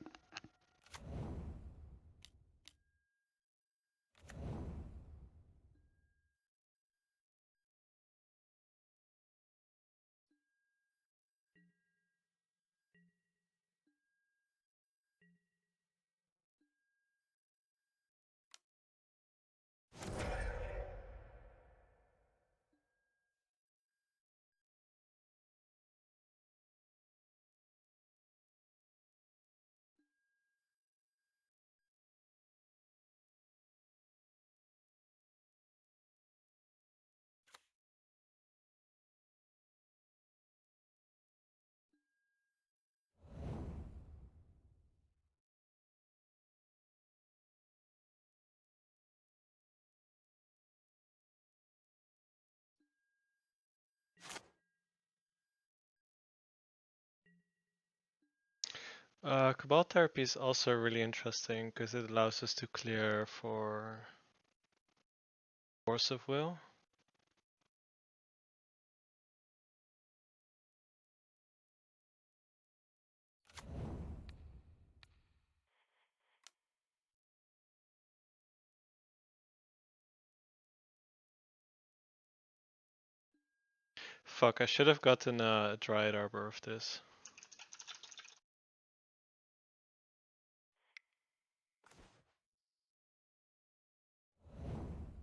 Cabal Therapy is also really interesting because it allows us to clear for Force of Will. Fuck, I should have gotten a Dryad Arbor of this.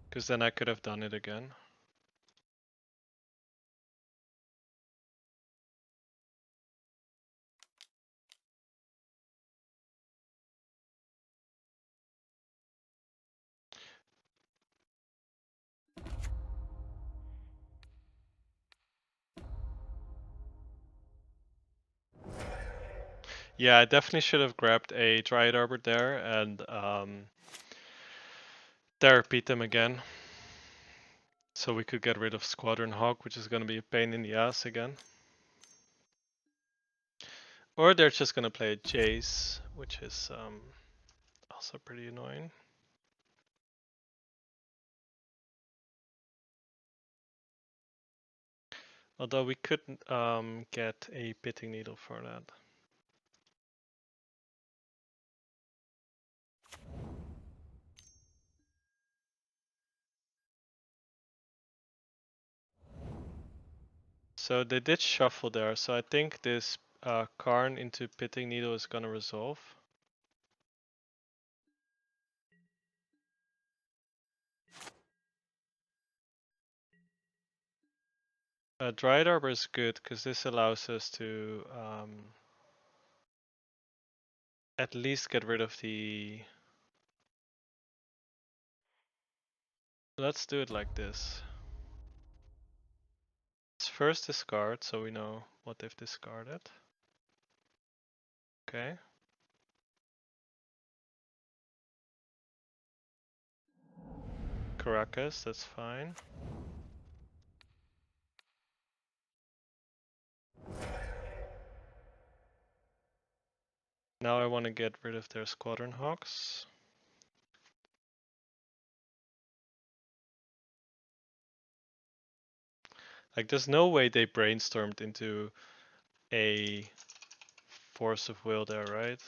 Because then I could have done it again. Yeah, I definitely should have grabbed a Dryad Arbor there and therapied them again. So we could get rid of Squadron Hawk, which is going to be a pain in the ass again. Or they're just going to play Jace, which is also pretty annoying. Although we could get a Pitting Needle for that. So they did shuffle there, so I think this Karn into Pitting Needle is gonna resolve. Dryad Arbor is good because this allows us to at least get rid of the... Let's do it like this. Let's first discard so we know what they've discarded. Okay. Caracas, that's fine. Now I want to get rid of their Squadron Hawks. Like, there's no way they brainstormed into a Force of Will there, right?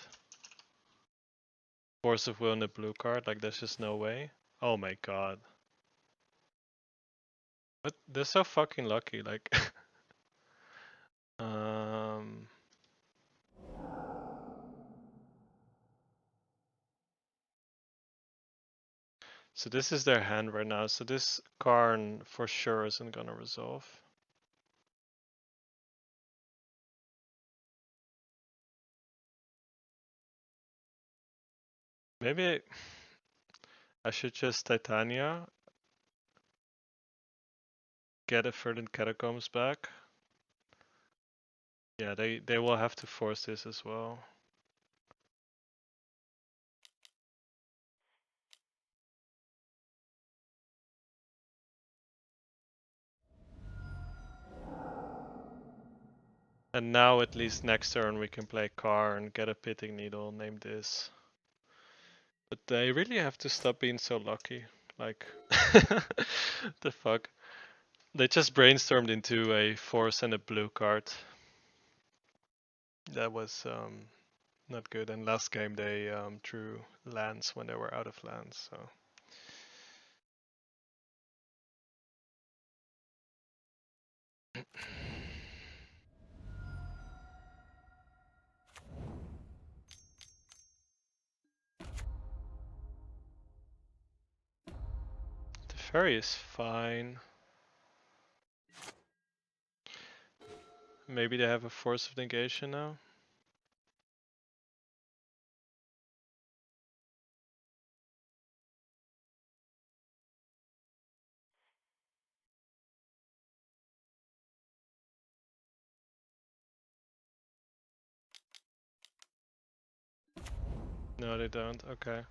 Force of Will in the blue card, like there's just no way. Oh my god. But they're so fucking lucky, like so this is their hand right now, so this Karn for sure isn't gonna resolve. Maybe I should just Titania, get a Verdant Catacombs back. Yeah, they will have to force this as well. And now at least next turn we can play Karn, get a Pitting Needle, name this. But they really have to stop being so lucky. Like, the fuck? They just brainstormed into a force and a blue card. That was not good. And last game they drew lands when they were out of lands. So the ferry is fine. Maybe they have a force of negation now. No, they don't. Okay.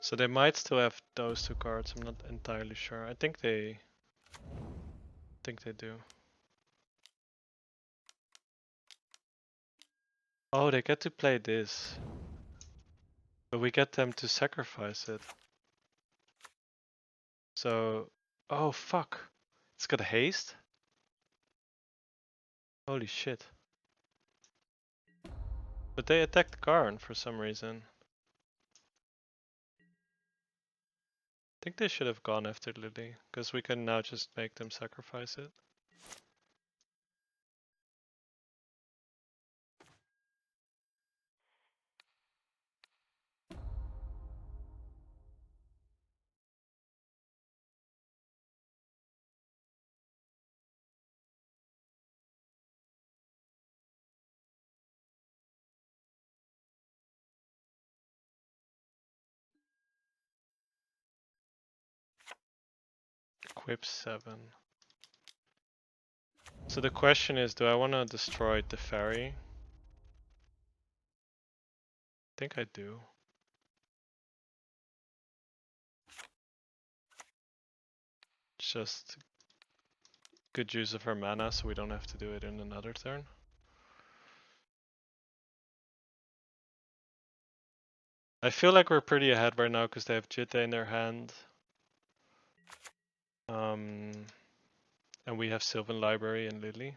So they might still have those two cards. I'm not entirely sure. I think they do. Oh, they get to play this. But we get them to sacrifice it. So, oh fuck. It's got haste? Holy shit. But they attacked Karn for some reason. I think they should have gone after Lily, because we can now just make them sacrifice it. Equip 7. So the question is, do I want to destroy the ferry? I think I do. Just good use of her mana so we don't have to do it in another turn. I feel like we're pretty ahead right now because they have Jitte in their hand. And we have Sylvan Library and Lily.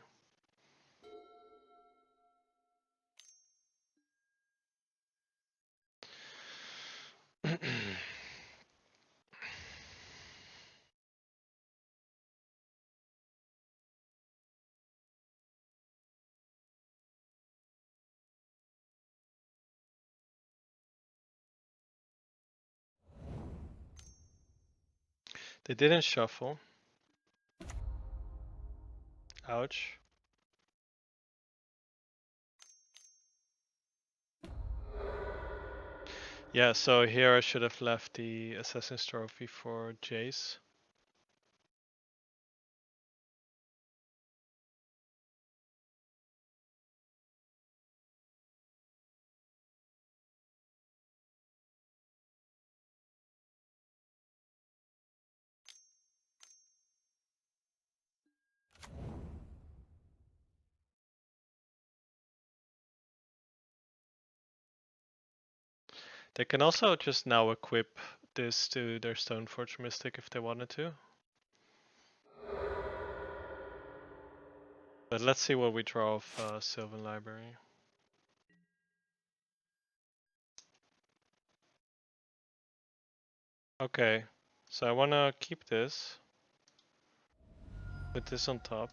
They didn't shuffle. Ouch. Yeah, so here I should have left the Assassin's Trophy for Jace. They can also just now equip this to their Stoneforge Mystic if they wanted to. But let's see what we draw of Sylvan Library. Okay, so I want to keep this. Put this on top.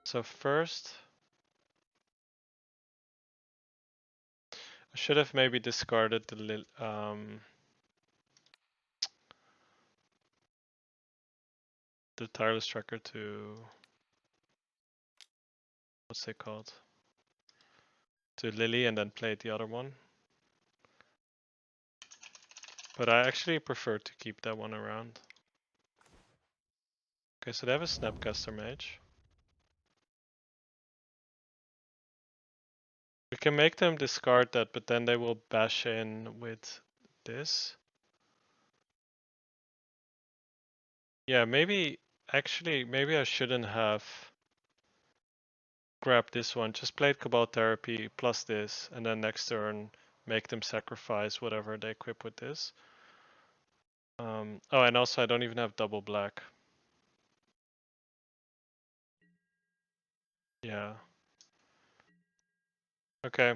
So first, I should have maybe discarded the Tireless Tracker to, what's it called? To Lily and then played the other one. But I actually prefer to keep that one around. Okay, so they have a Snapcaster Mage. We can make them discard that, but then they will bash in with this. Yeah, maybe, actually, maybe I shouldn't have grabbed this one. Just played Cabal Therapy plus this, and then next turn make them sacrifice whatever they equip with this. Oh, and also I don't even have double black. Yeah. Okay.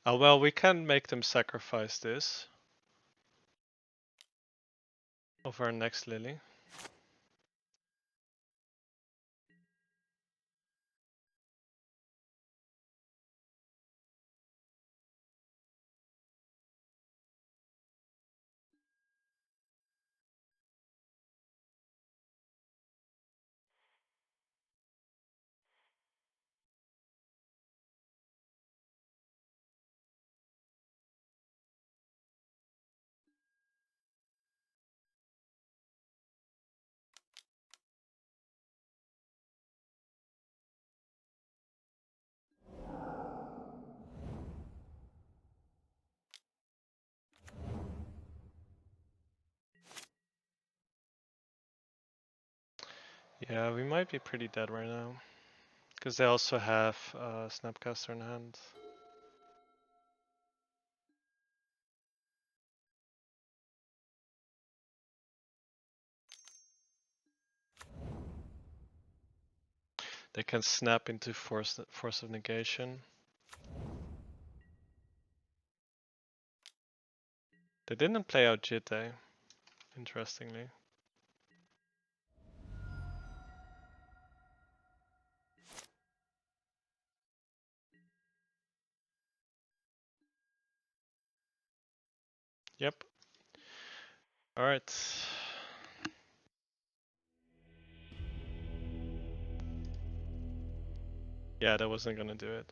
Oh, well, we can make them sacrifice this of our next Lily. Yeah, we might be pretty dead right now. Because they also have Snapcaster in hand. They can snap into force of negation. They didn't play out Jitte, interestingly. Yep. Alright. Yeah, that wasn't gonna do it.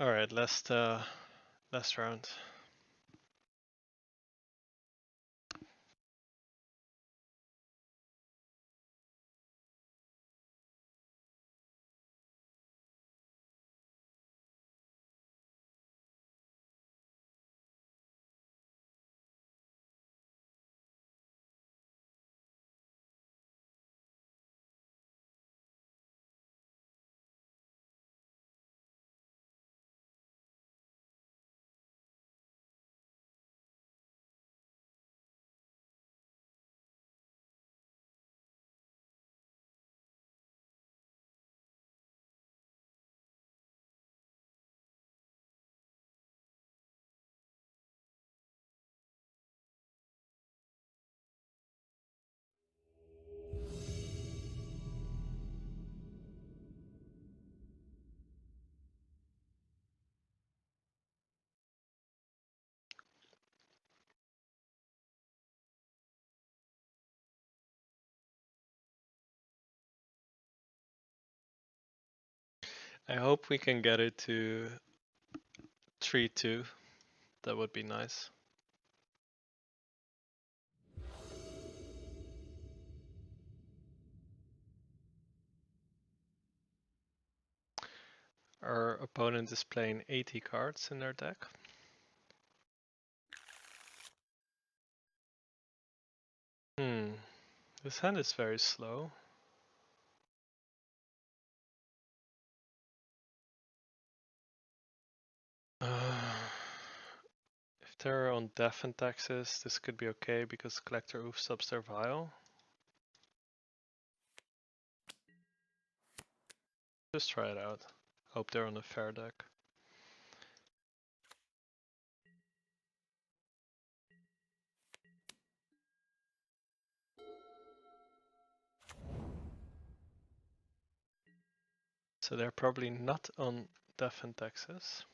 Alright, last round. I hope we can get it to 3-2. That would be nice. Our opponent is playing 80 cards in their deck. This hand is very slow. If they're on Def and Texas, this could be okay because Collector oofs up their vial. Just try it out. Hope they're on a fair deck. So they're probably not on Def and Texas.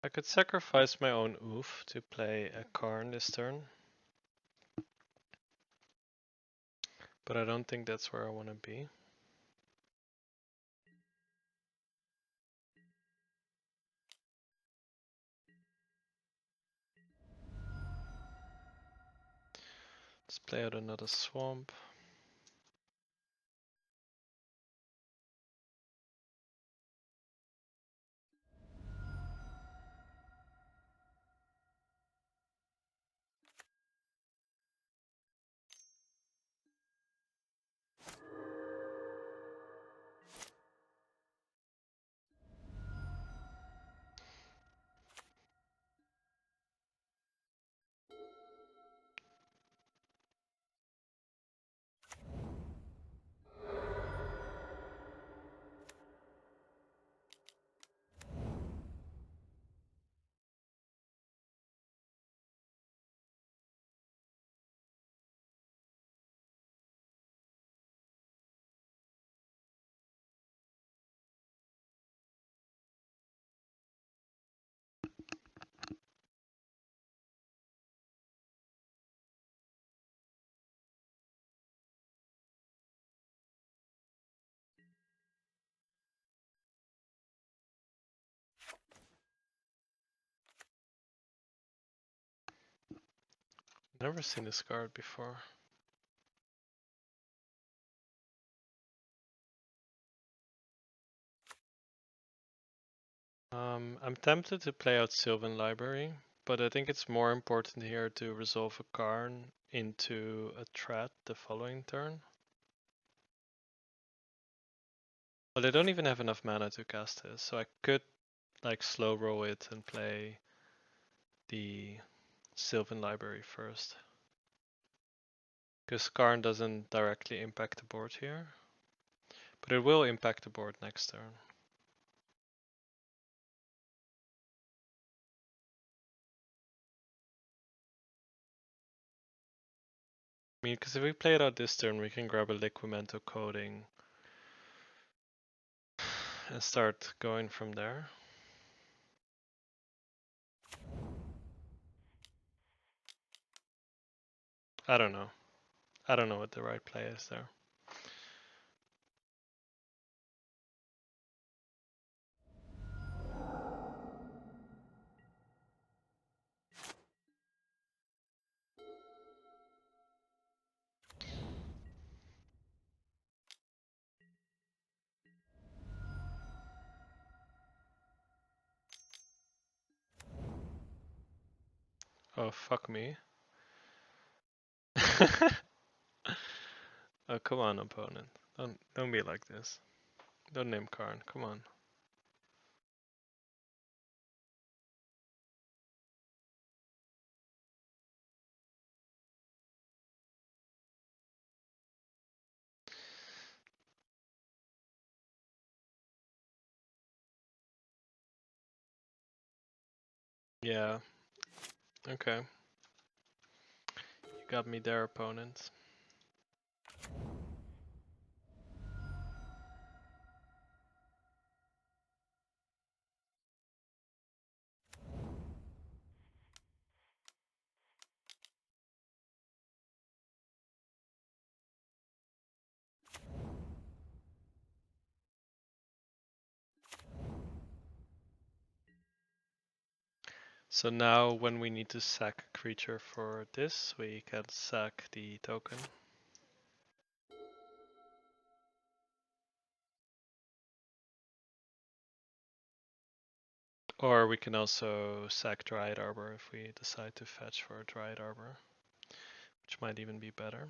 I could sacrifice my own oof to play a Karn this turn. But I don't think that's where I want to be. Let's play out another swamp. Never seen this card before. I'm tempted to play out Sylvan Library, but I think it's more important here to resolve a Karn into a threat the following turn. Well, I don't even have enough mana to cast this, so I could like slow roll it and play the Sylvan Library first. Because Karn doesn't directly impact the board here, but it will impact the board next turn. I mean, because if we play it out this turn, we can grab a Liquimento Coding and start going from there. I don't know. I don't know what the right play is there. Oh, fuck me. Oh, come on, opponent. Don't be like this. Don't name Karn. Come on. Yeah. Okay. You got me there, opponent. So now when we need to sack a creature for this, we can sack the token. Or we can also sack Dryad Arbor if we decide to fetch for a Dryad Arbor, which might even be better.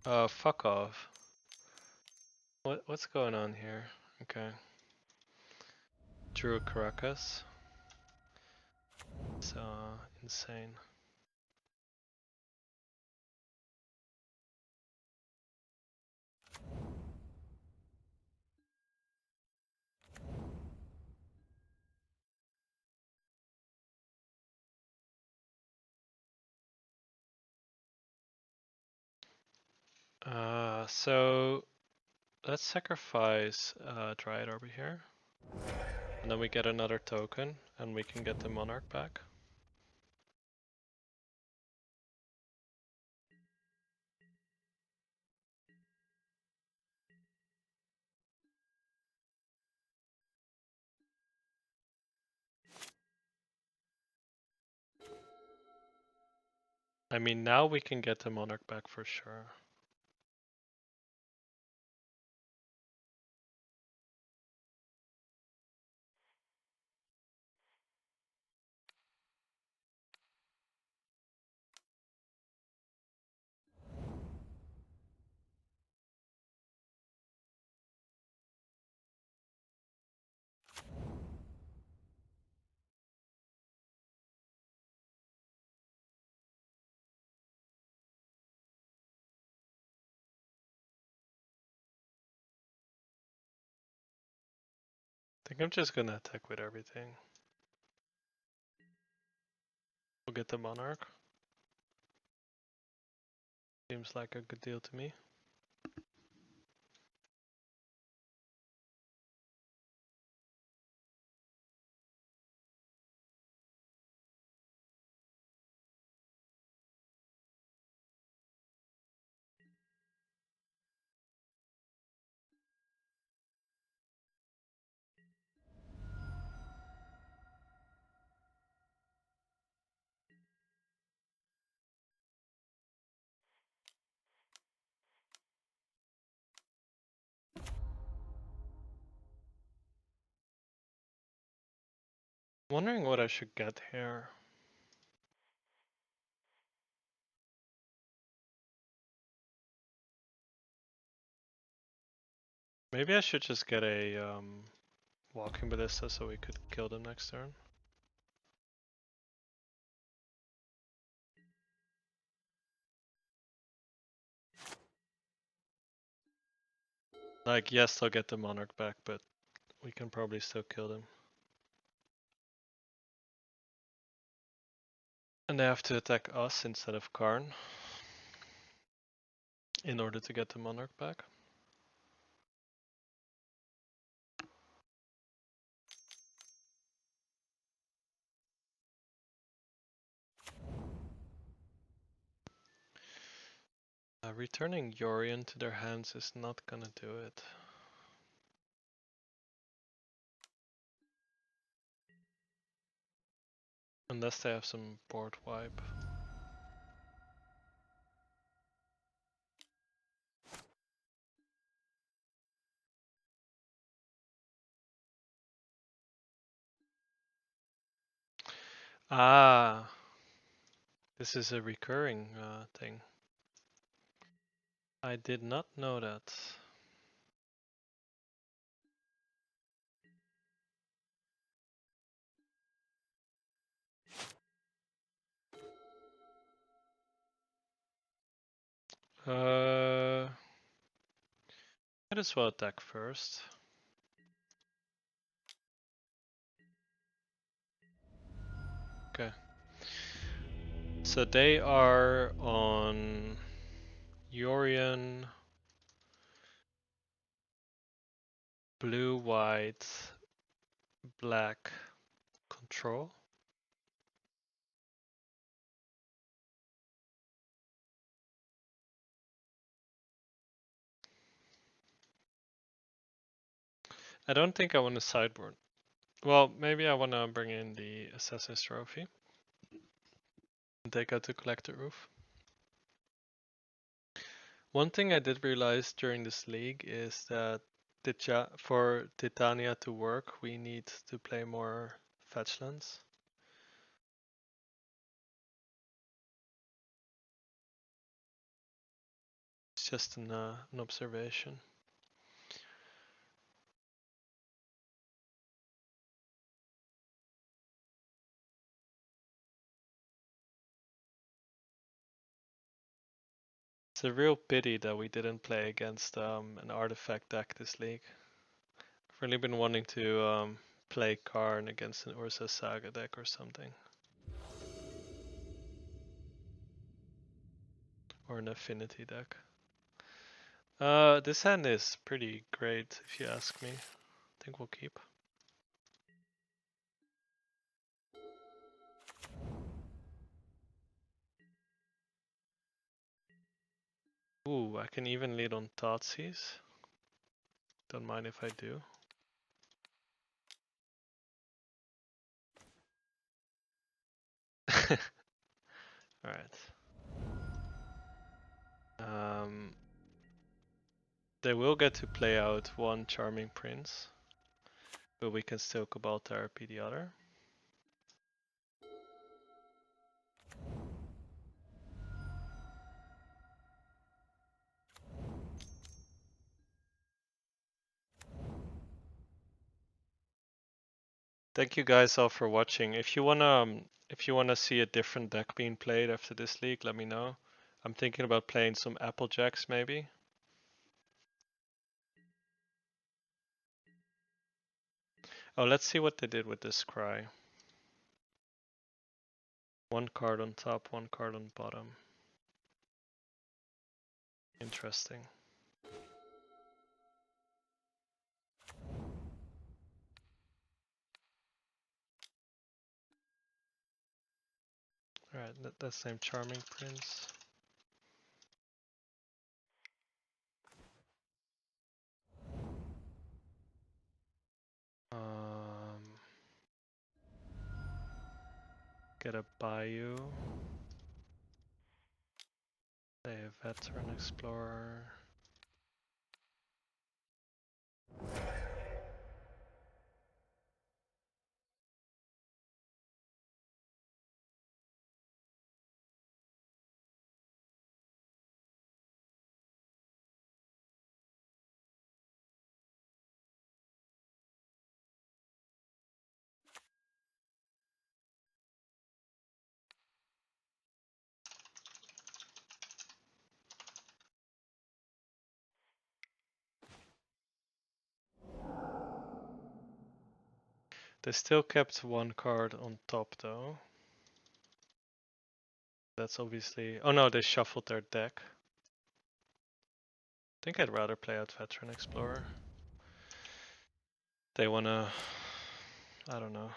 Oh, fuck off. What's going on here? Okay. Drew Caracas. It's insane. So let's sacrifice Dryad over here. And then we get another token, and we can get the Monarch back. I mean, now we can get the Monarch back for sure. I think I'm just gonna attack with everything. We'll get the Monarch. Seems like a good deal to me. Wondering what I should get here. Maybe I should just get a walking ballista so we could kill them next turn. Like, yes, they'll get the Monarch back, but we can probably still kill them. And they have to attack us instead of Karn in order to get the Monarch back. Returning Yorion to their hands is not gonna do it. Unless they have some board wipe. Ah, this is a recurring thing. I did not know that. Might as well attack first. Okay. So they are on Yorion, blue, white, black, control. I don't think I want to sideboard. Well, maybe I want to bring in the Assassin's Trophy and take out the Collector Roof. One thing I did realize during this league is that for Titania to work, we need to play more fetch lands. It's just an observation. It's a real pity that we didn't play against an artifact deck this league. I've really been wanting to play Karn against an Ursa Saga deck or something. Or an affinity deck. This hand is pretty great if you ask me. I think we'll keep. Ooh, I can even lead on Thoughtseize. Don't mind if I do. Alright. They will get to play out one Charming Prince, but we can still Cabal Therapy the other. Thank you guys all for watching. If you wanna see a different deck being played after this league, let me know. I'm thinking about playing some Applejacks maybe. Oh, let's see what they did with this Scry. One card on top, one card on bottom. Interesting. Alright, that's named Charming Prince. Get a Bayou. Play a Veteran Explorer. They still kept one card on top though. That's obviously... Oh no, they shuffled their deck. I think I'd rather play out Veteran Explorer. They wanna... I don't know.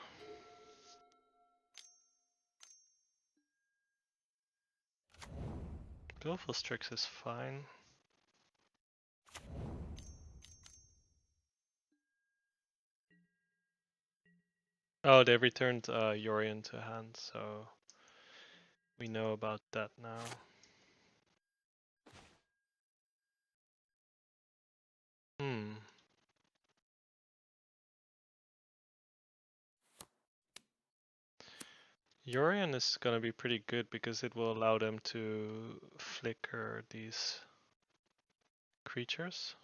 Beautiful Strix is fine. Oh, they returned Yorion to hand, so we know about that now. Yorion is gonna be pretty good because it will allow them to flicker these creatures.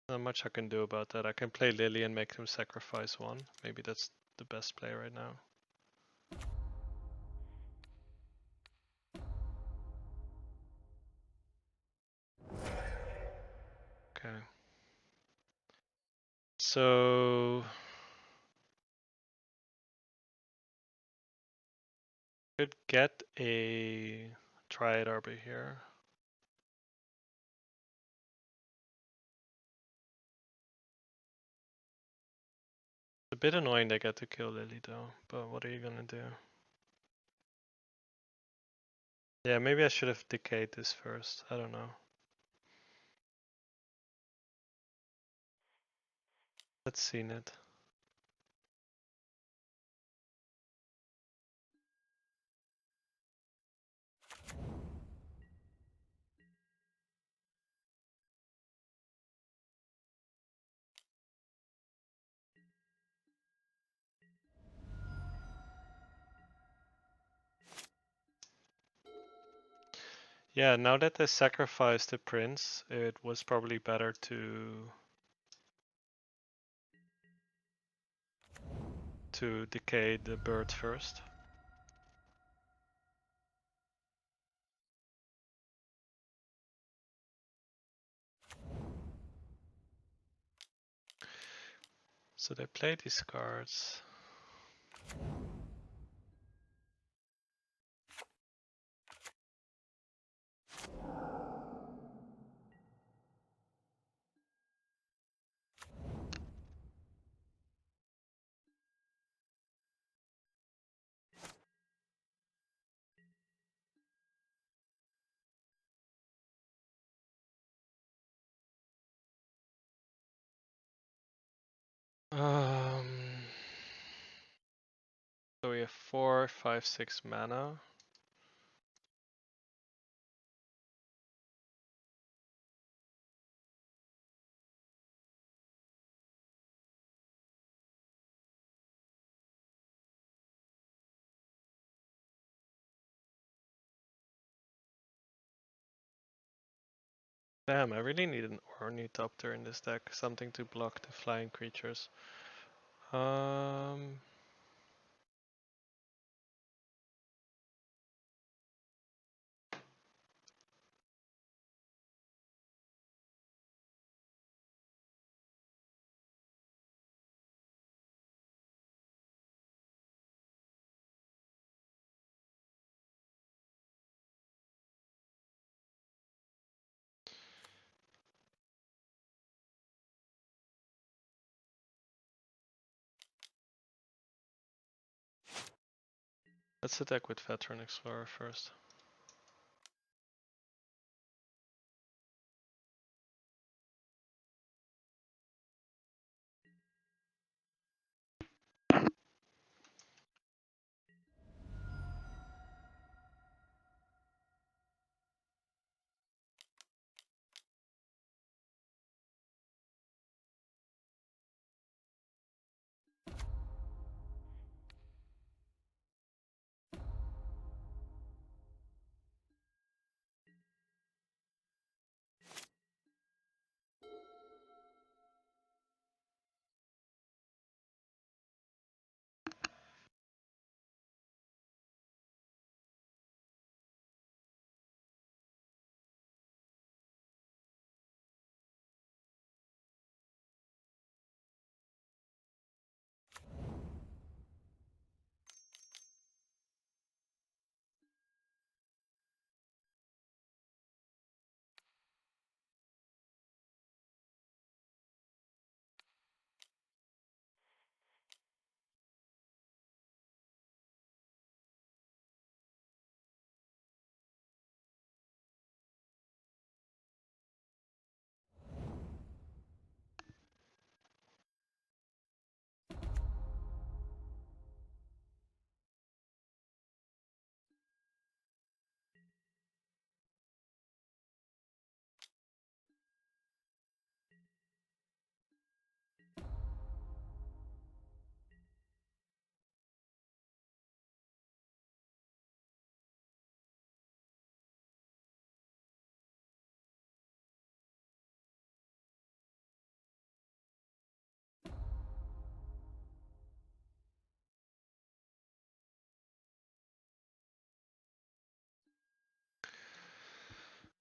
Not much I can do about that. I can play Lily and make them sacrifice one. Maybe that's the best play right now. Okay. So... could get a Triad Arbor here. It's a bit annoying they get to kill Lily though, but what are you gonna do? Yeah, maybe I should have decayed this first. I don't know. Let's see it. Yeah, now that they sacrificed the prince, it was probably better to decay the bird first. So they play these cards. Um, so we have 4, 5, 6 mana. Damn, I really need an Ornithopter in this deck, something to block the flying creatures. Um, let's attack with Veteran Explorer first.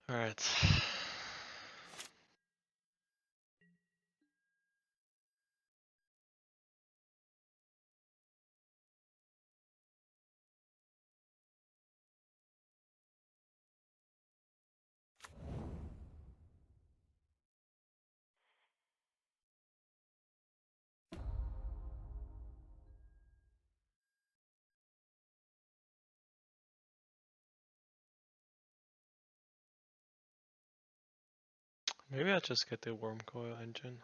Alright. Maybe I just get the Worm Coil engine.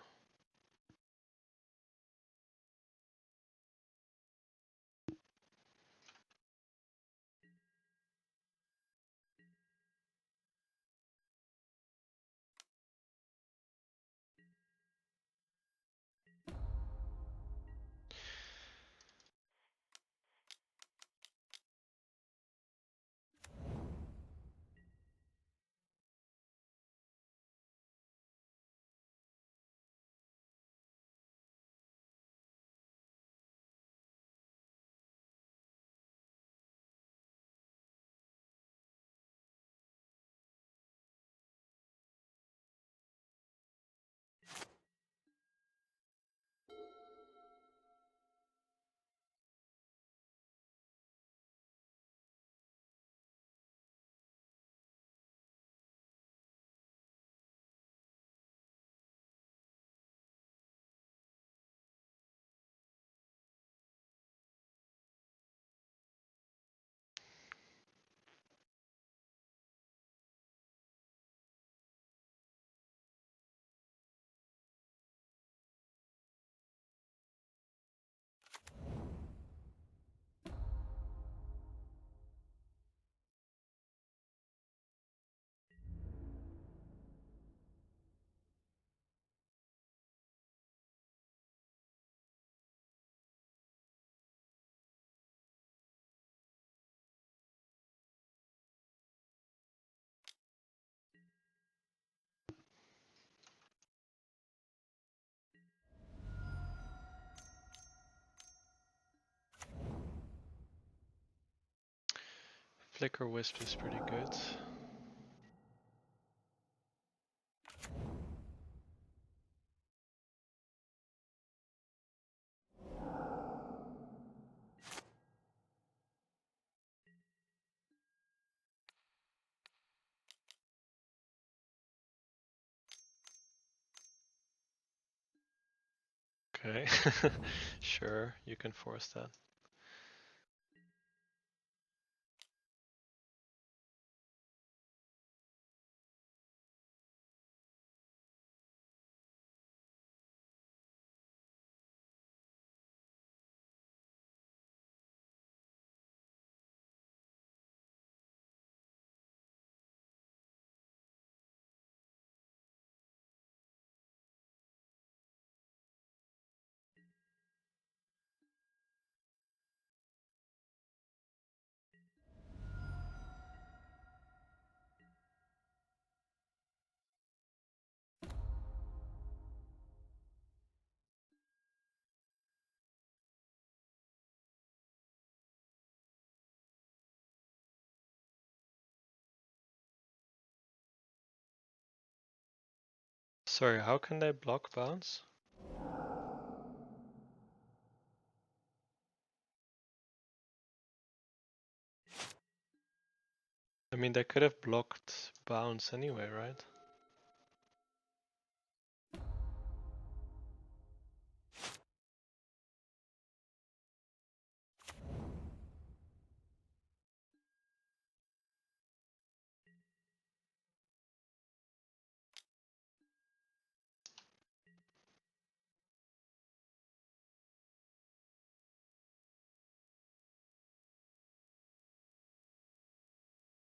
Flicker Wisp is pretty good. Okay, sure, you can force that. Sorry, how can they block bounce? I mean, they could have blocked bounce anyway, right?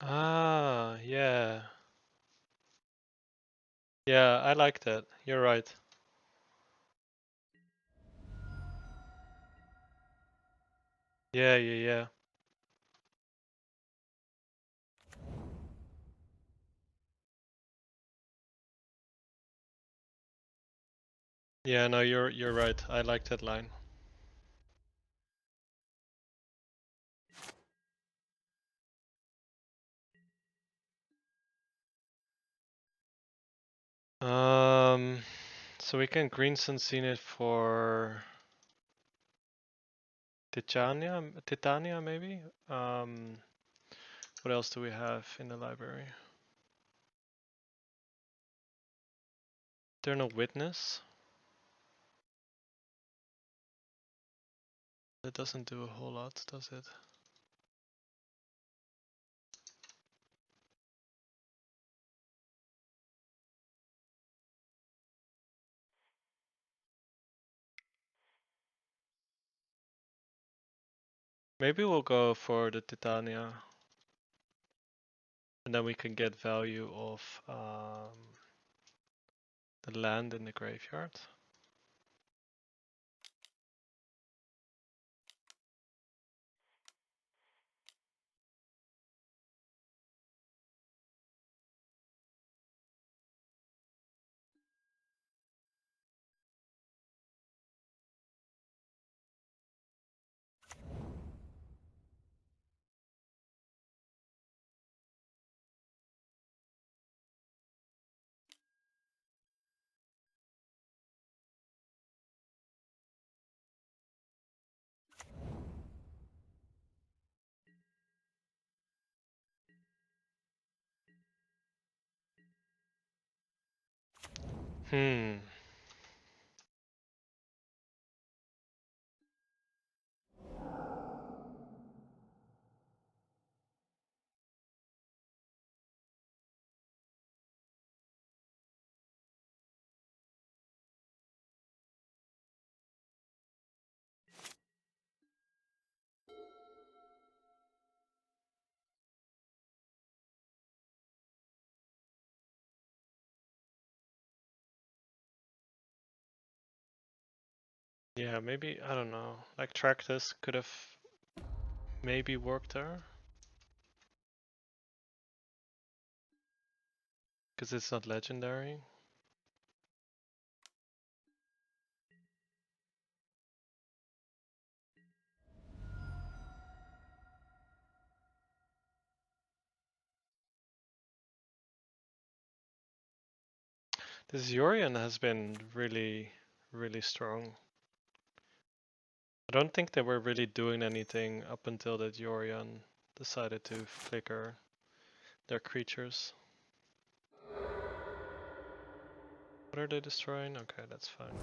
Ah, yeah. Yeah, I like that. You're right. Yeah, yeah, yeah. Yeah, no, you're right. I like that line. So we can green Sunset it for Titania maybe? What else do we have in the library? Eternal Witness. That doesn't do a whole lot, does it? Maybe we'll go for the Titania. And then we can get value of the land in the graveyard. Hmm. Yeah, maybe, I don't know. Like Tractus could have maybe worked there. Because it's not legendary. This Yorion has been really, really strong. I don't think they were really doing anything up until that Yorion decided to flicker their creatures. What are they destroying? Okay, that's fine.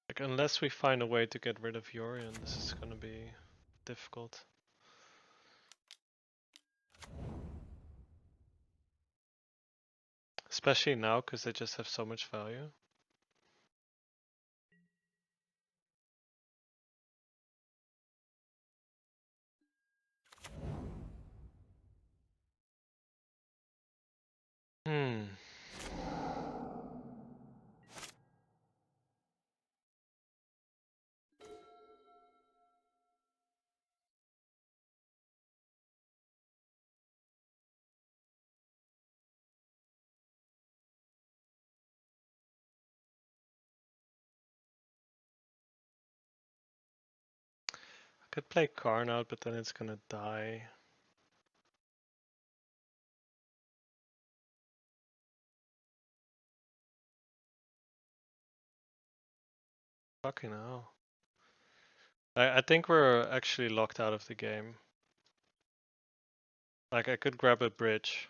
Like, unless we find a way to get rid of Yorion, this is gonna be difficult. Especially now, because they just have so much value. Hmm. I could play Karn out, but then it's gonna die. Fucking hell. I think we're actually locked out of the game. Like, I could grab a bridge.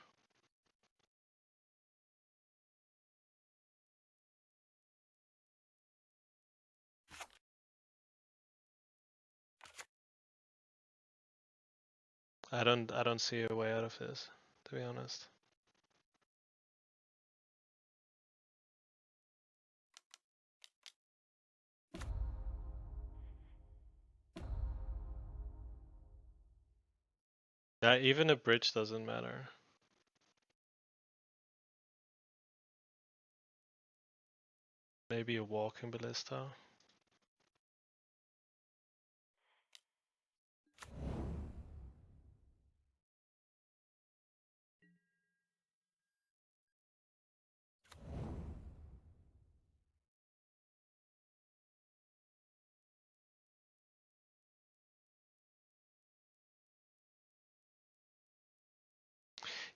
I don't see a way out of this, to be honest. Yeah, even a bridge doesn't matter. Maybe a walking ballista.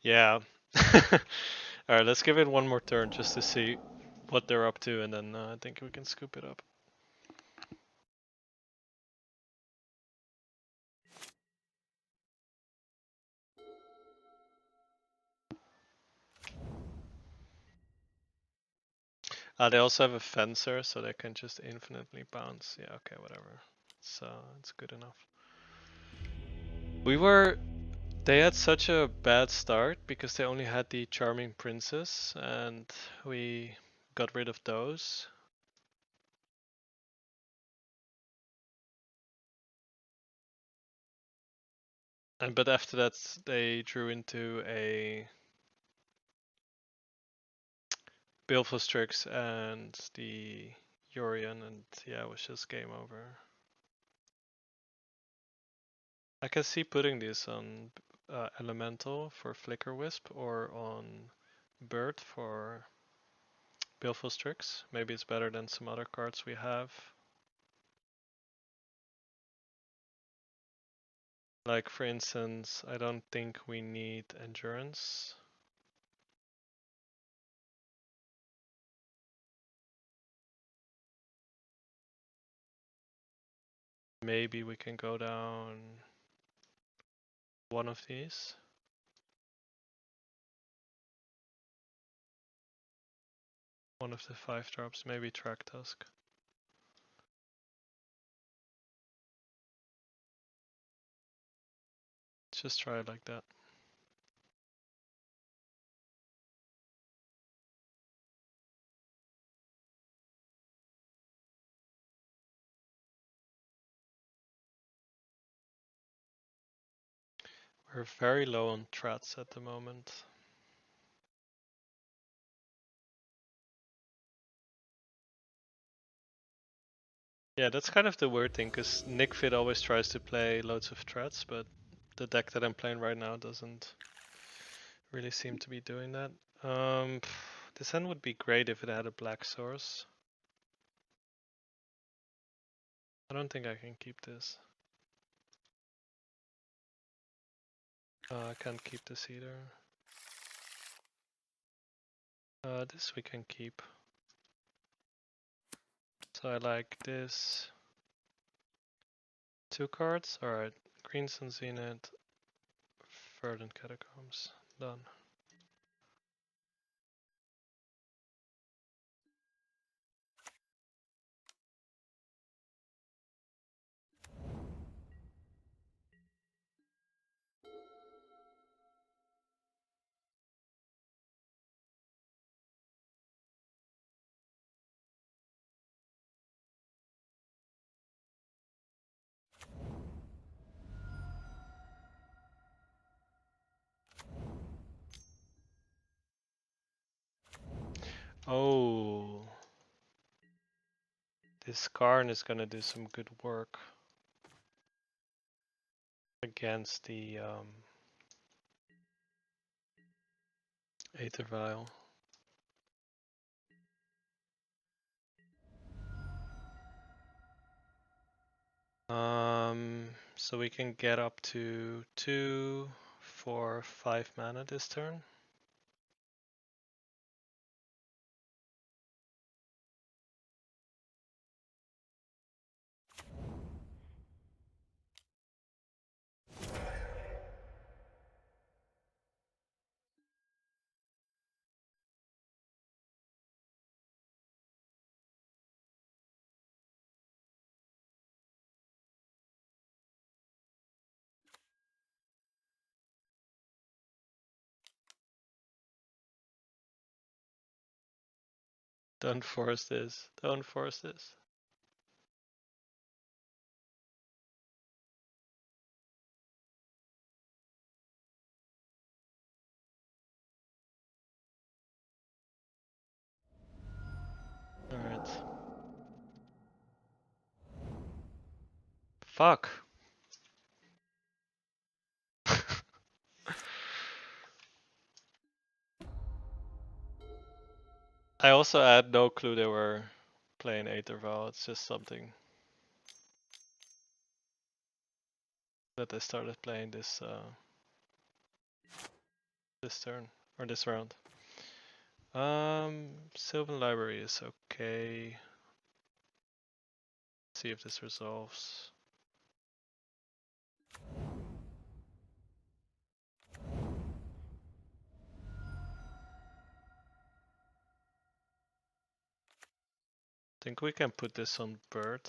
Yeah. Alright, let's give it one more turn just to see what they're up to, and then I think we can scoop it up. They also have a fencer, so they can just infinitely bounce. Yeah, okay, whatever. So it's good enough. They had such a bad start because they only had the Charming Princess, and we got rid of those. But after that, they drew into a Baleful Strix and the Yorion, and yeah, it was just game over. I can see putting this on Elemental for Flicker Wisp, or on Bird for Baleful Strix. Maybe it's better than some other cards we have. Like, for instance, I don't think we need Endurance. Maybe we can go down one of these. One of the 5 drops, maybe Track Tusk. Let's just try it like that. We're very low on threats at the moment. Yeah, that's kind of the weird thing, because Nic Fit always tries to play loads of threats, but the deck that I'm playing right now doesn't really seem to be doing that. This hand would be great if it had a black source. I don't think I can keep this. I can't keep this either. This we can keep. So I like this. 2 cards? Alright. Green Sun Zenith. Verdant Catacombs. Done. Oh. This Karn is gonna do some good work against the Aether Vial. So we can get up to 2, 4, 5 mana this turn. Don't force this. Don't force this. Alright. Fuck. I also had no clue they were playing Aether Vial. It's just something that I started playing this this turn or this round. Sylvan Library is okay. See if this resolves. Think we can put this on bird.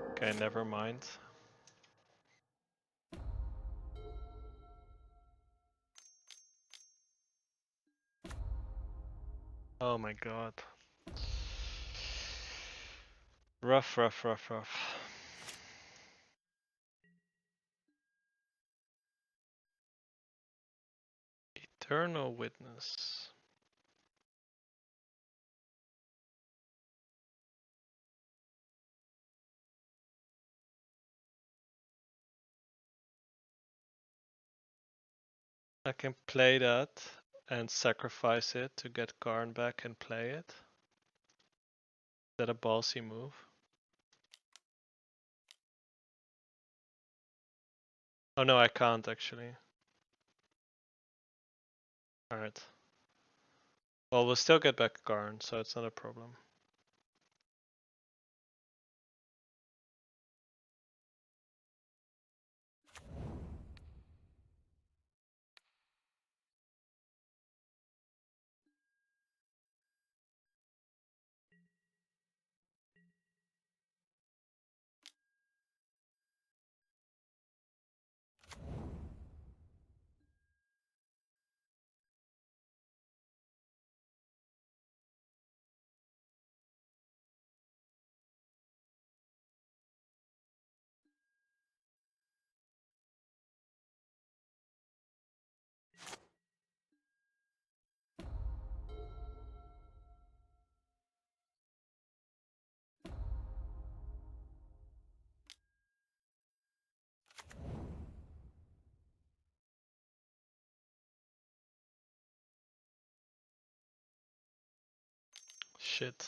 Okay, never mind. Oh my god. Rough, rough, rough, rough. Eternal Witness. I can play that and sacrifice it to get Karn back and play it. Is that a ballsy move? Oh no, I can't actually. Alright. Well, we'll still get back Karn, so it's not a problem. Shit.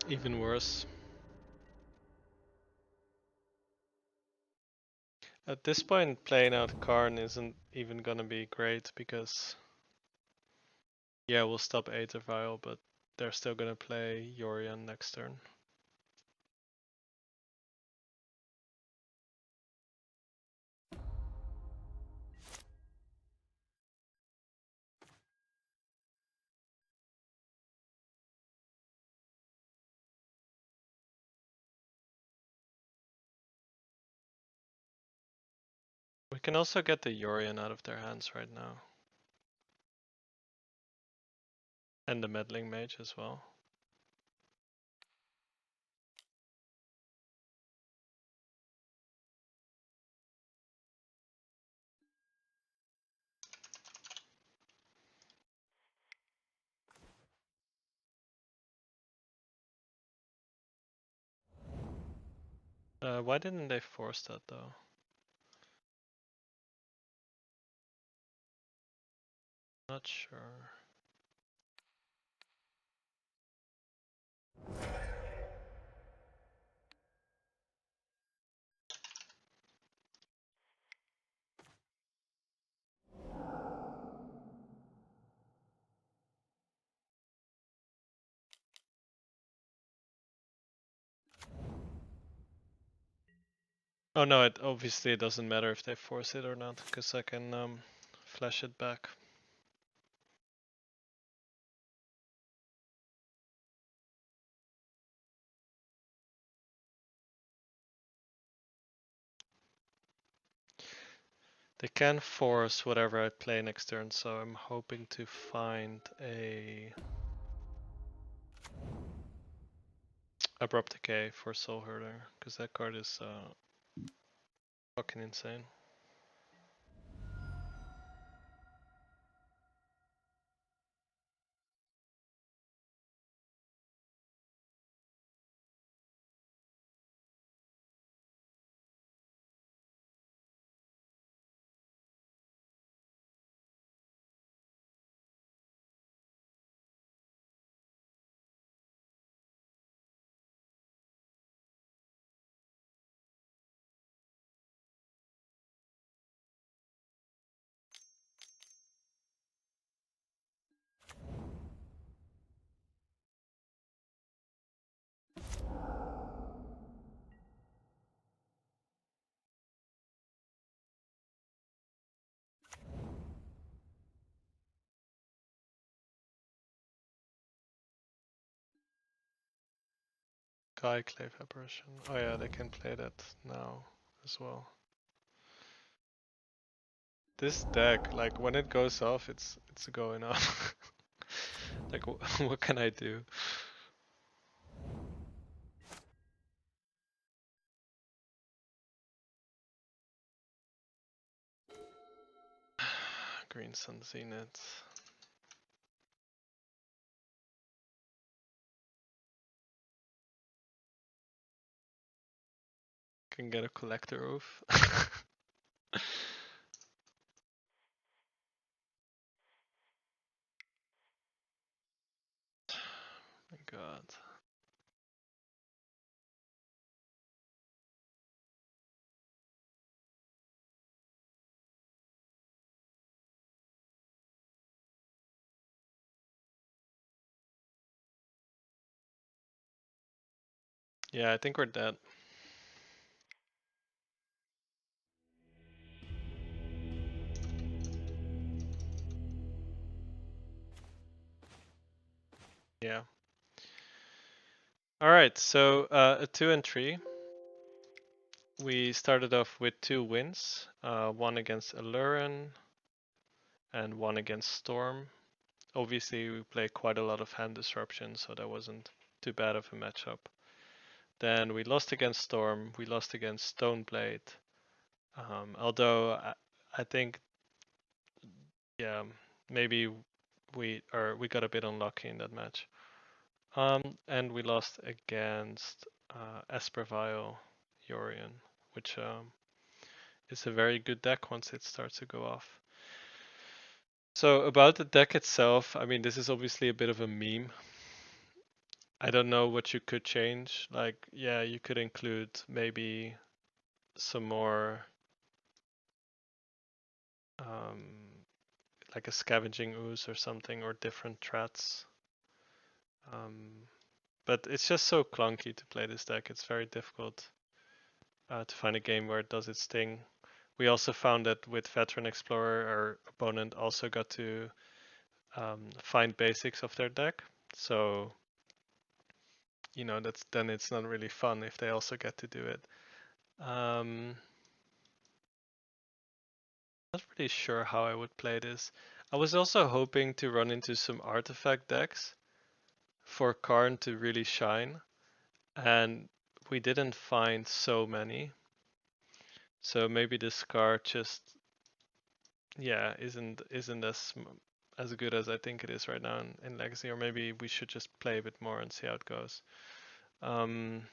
Even worse. At this point, playing out Karn isn't even gonna be great because, yeah, we'll stop Aether Vial, but they're still gonna play Yorion next turn. We can also get the Yorion out of their hands right now. And the Meddling Mage as well. Why didn't they force that though? Not sure. Oh no, it obviously doesn't matter if they force it or not, because I can flash it back. They can force whatever I play next turn, so I'm hoping to find a Abrupt Decay for Soul Herder, because that card is fucking insane. Sky Clave Apparition. Oh yeah, they can play that now as well. This deck, like when it goes off, it's going off. Like what can I do? Green Sun Zenith. Can get a Collector Oath. My god. Yeah, I think we're dead. Yeah. All right, so a 2 and 3. We started off with 2 wins, one against Alluren and one against Storm. Obviously, we play quite a lot of hand disruption, so that wasn't too bad of a matchup. Then we lost against Storm, we lost against Stoneblade. Although I think, yeah, maybe we got a bit unlucky in that match. And we lost against Esper, vial, Yorion, which is a very good deck once it starts to go off. So about the deck itself, I mean, this is obviously a bit of a meme. I don't know what you could change. Like, yeah, you could include maybe some more, um, like a scavenging ooze or something, or different threats. Um, but it's just so clunky to play this deck. It's very difficult to find a game where it does its thing. We also found that with Veteran Explorer, our opponent also got to find basics of their deck. So, then it's not really fun if they also get to do it. Not really sure how I would play this. I was also hoping to run into some artifact decks for Karn to really shine, and we didn't find so many. So maybe this card just, yeah, isn't as good as I think it is right now in Legacy, or maybe we should just play a bit more and see how it goes. Um,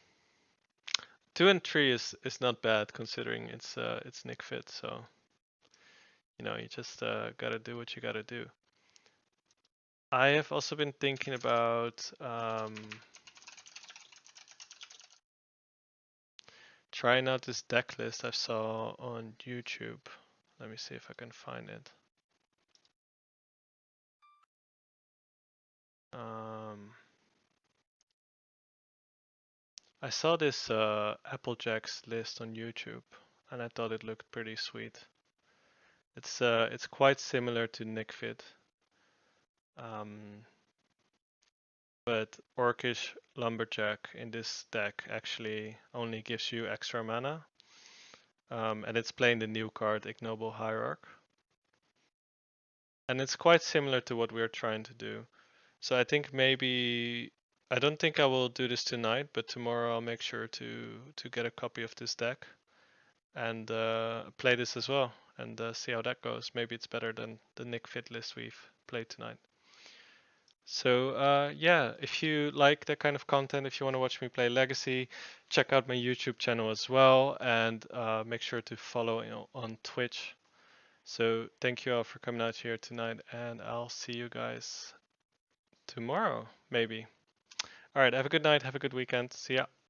2 and 3 is not bad considering it's Nic Fit, so you just gotta do what you gotta do. I have also been thinking about trying out this deck list I saw on YouTube. Let me see if I can find it. I saw this Applejacks list on YouTube, and I thought it looked pretty sweet. It's quite similar to Nic Fit, but Orcish Lumberjack in this deck actually only gives you extra mana, and it's playing the new card Ignoble Hierarch. And it's quite similar to what we're trying to do. So I think maybe I don't think I will do this tonight, but tomorrow I'll make sure to get a copy of this deck and play this as well and see how that goes. Maybe it's better than the Nic Fit list we've played tonight. So yeah, if you like that kind of content, if you want to watch me play Legacy, check out my YouTube channel as well, and make sure to follow on Twitch. So thank you all for coming out here tonight, and I'll see you guys tomorrow, maybe. All right, have a good night, have a good weekend. See ya.